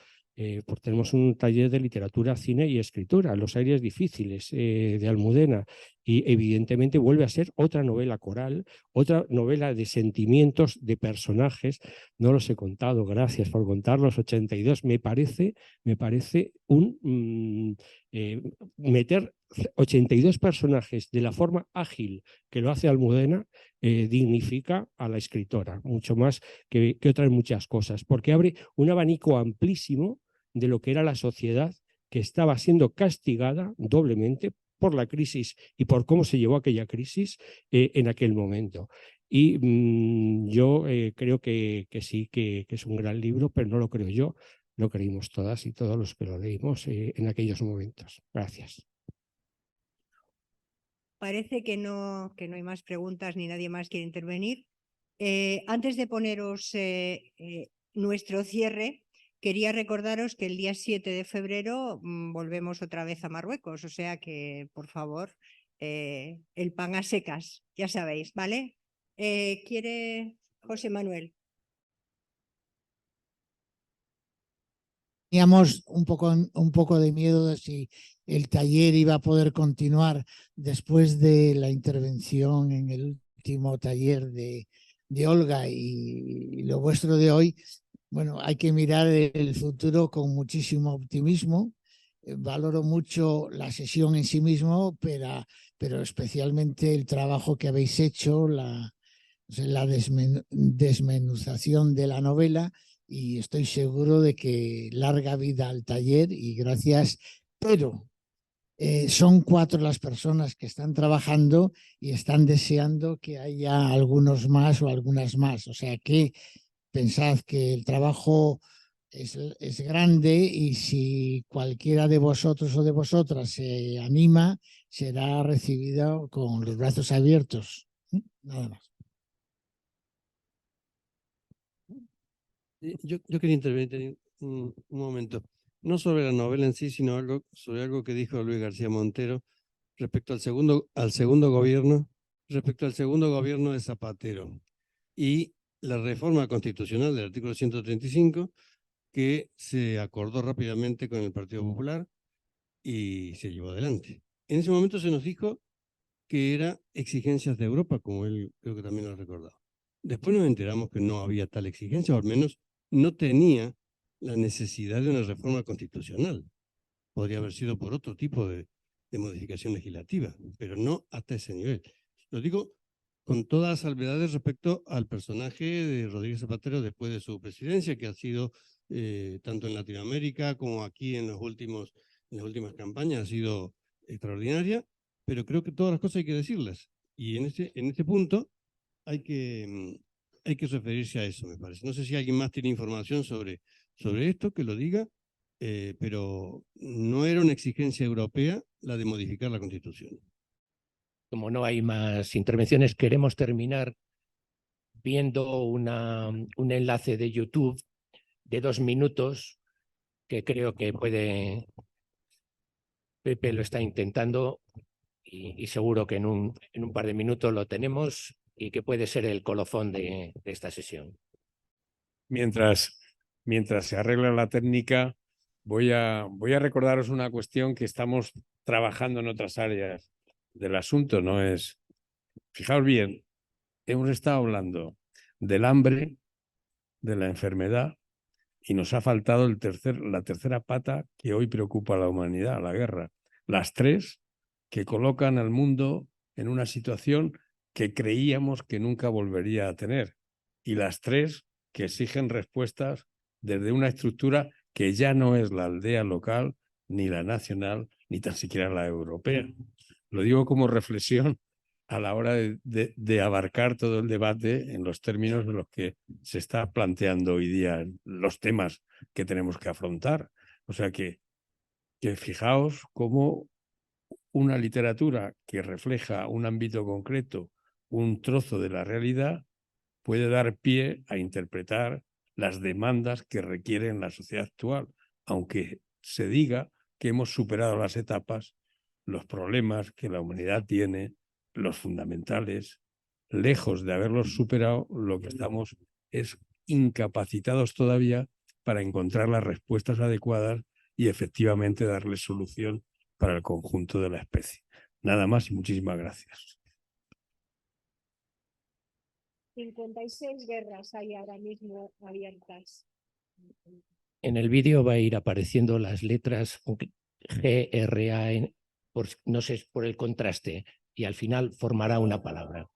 porque tenemos un taller de literatura, cine y escritura, Los aires difíciles, de Almudena, y evidentemente vuelve a ser otra novela coral, otra novela de sentimientos, de personajes. No los he contado, gracias por contarlos, 82. Me parece meter 82 personajes de la forma ágil que lo hace Almudena, dignifica a la escritora, mucho más que otras muchas cosas, porque abre un abanico amplísimo de lo que era la sociedad, que estaba siendo castigada doblemente por la crisis y por cómo se llevó aquella crisis en aquel momento. Y yo creo que sí, que es un gran libro, pero no lo creo yo, lo creímos todas y todos los que lo leímos en aquellos momentos. Gracias. Parece que no hay más preguntas ni nadie más quiere intervenir. Antes de poneros nuestro cierre, quería recordaros que el día 7 de febrero volvemos otra vez a Marruecos, o sea que, por favor, el pan a secas, ya sabéis, ¿vale? ¿Quiere José Manuel? Teníamos un poco de miedo de si el taller iba a poder continuar después de la intervención en el último taller de Olga y lo vuestro de hoy. Bueno, hay que mirar el futuro con muchísimo optimismo. Valoro mucho la sesión en sí mismo, pero especialmente el trabajo que habéis hecho, la desmenuzación de la novela, y estoy seguro de que larga vida al taller y gracias, pero son 4 las personas que están trabajando y están deseando que haya algunos más o algunas más, o sea que pensad que el trabajo es grande y si cualquiera de vosotros o de vosotras se anima, será recibida con los brazos abiertos. Nada más. Yo quería intervenir un momento, no sobre la novela en sí, sino sobre algo que dijo Luis García Montero respecto al segundo gobierno de Zapatero y la reforma constitucional del artículo 135 que se acordó rápidamente con el Partido Popular y se llevó adelante. En ese momento se nos dijo que era exigencias de Europa, como él creo que también lo ha recordado. Después nos enteramos que no había tal exigencia, o al menos no tenía la necesidad de una reforma constitucional. Podría haber sido por otro tipo de modificación legislativa, pero no hasta ese nivel. Lo digo con todas las salvedades respecto al personaje de Rodríguez Zapatero después de su presidencia, que ha sido tanto en Latinoamérica como aquí en las últimas campañas, ha sido extraordinaria, pero creo que todas las cosas hay que decirlas. Y en este punto hay que referirse a eso, me parece. No sé si alguien más tiene información sobre esto, que lo diga, pero no era una exigencia europea la de modificar la Constitución. Como no hay más intervenciones, queremos terminar viendo un enlace de YouTube de 2 minutos que creo que puede... Pepe lo está intentando y seguro que en un par de minutos lo tenemos y que puede ser el colofón de esta sesión. Mientras mientras se arregla la técnica, voy a recordaros una cuestión que estamos trabajando en otras áreas del asunto. No es, fijaos bien, hemos estado hablando del hambre, de la enfermedad, y nos ha faltado la tercera pata que hoy preocupa a la humanidad, la guerra. Las tres que colocan al mundo en una situación que creíamos que nunca volvería a tener. Y las tres que exigen respuestas desde una estructura que ya no es la aldea local, ni la nacional, ni tan siquiera la europea. Lo digo como reflexión a la hora de abarcar todo el debate en los términos en los que se está planteando hoy día los temas que tenemos que afrontar. O sea que fijaos cómo una literatura que refleja un ámbito concreto, un trozo de la realidad, puede dar pie a interpretar las demandas que requiere la sociedad actual, aunque se diga que hemos superado las etapas, los problemas que la humanidad tiene, los fundamentales, lejos de haberlos superado, lo que estamos es incapacitados todavía para encontrar las respuestas adecuadas y efectivamente darles solución para el conjunto de la especie. Nada más y muchísimas gracias. 56 guerras hay ahora mismo abiertas. En el vídeo va a ir apareciendo las letras G, R, A, N, no sé, por el contraste, y al final formará una palabra.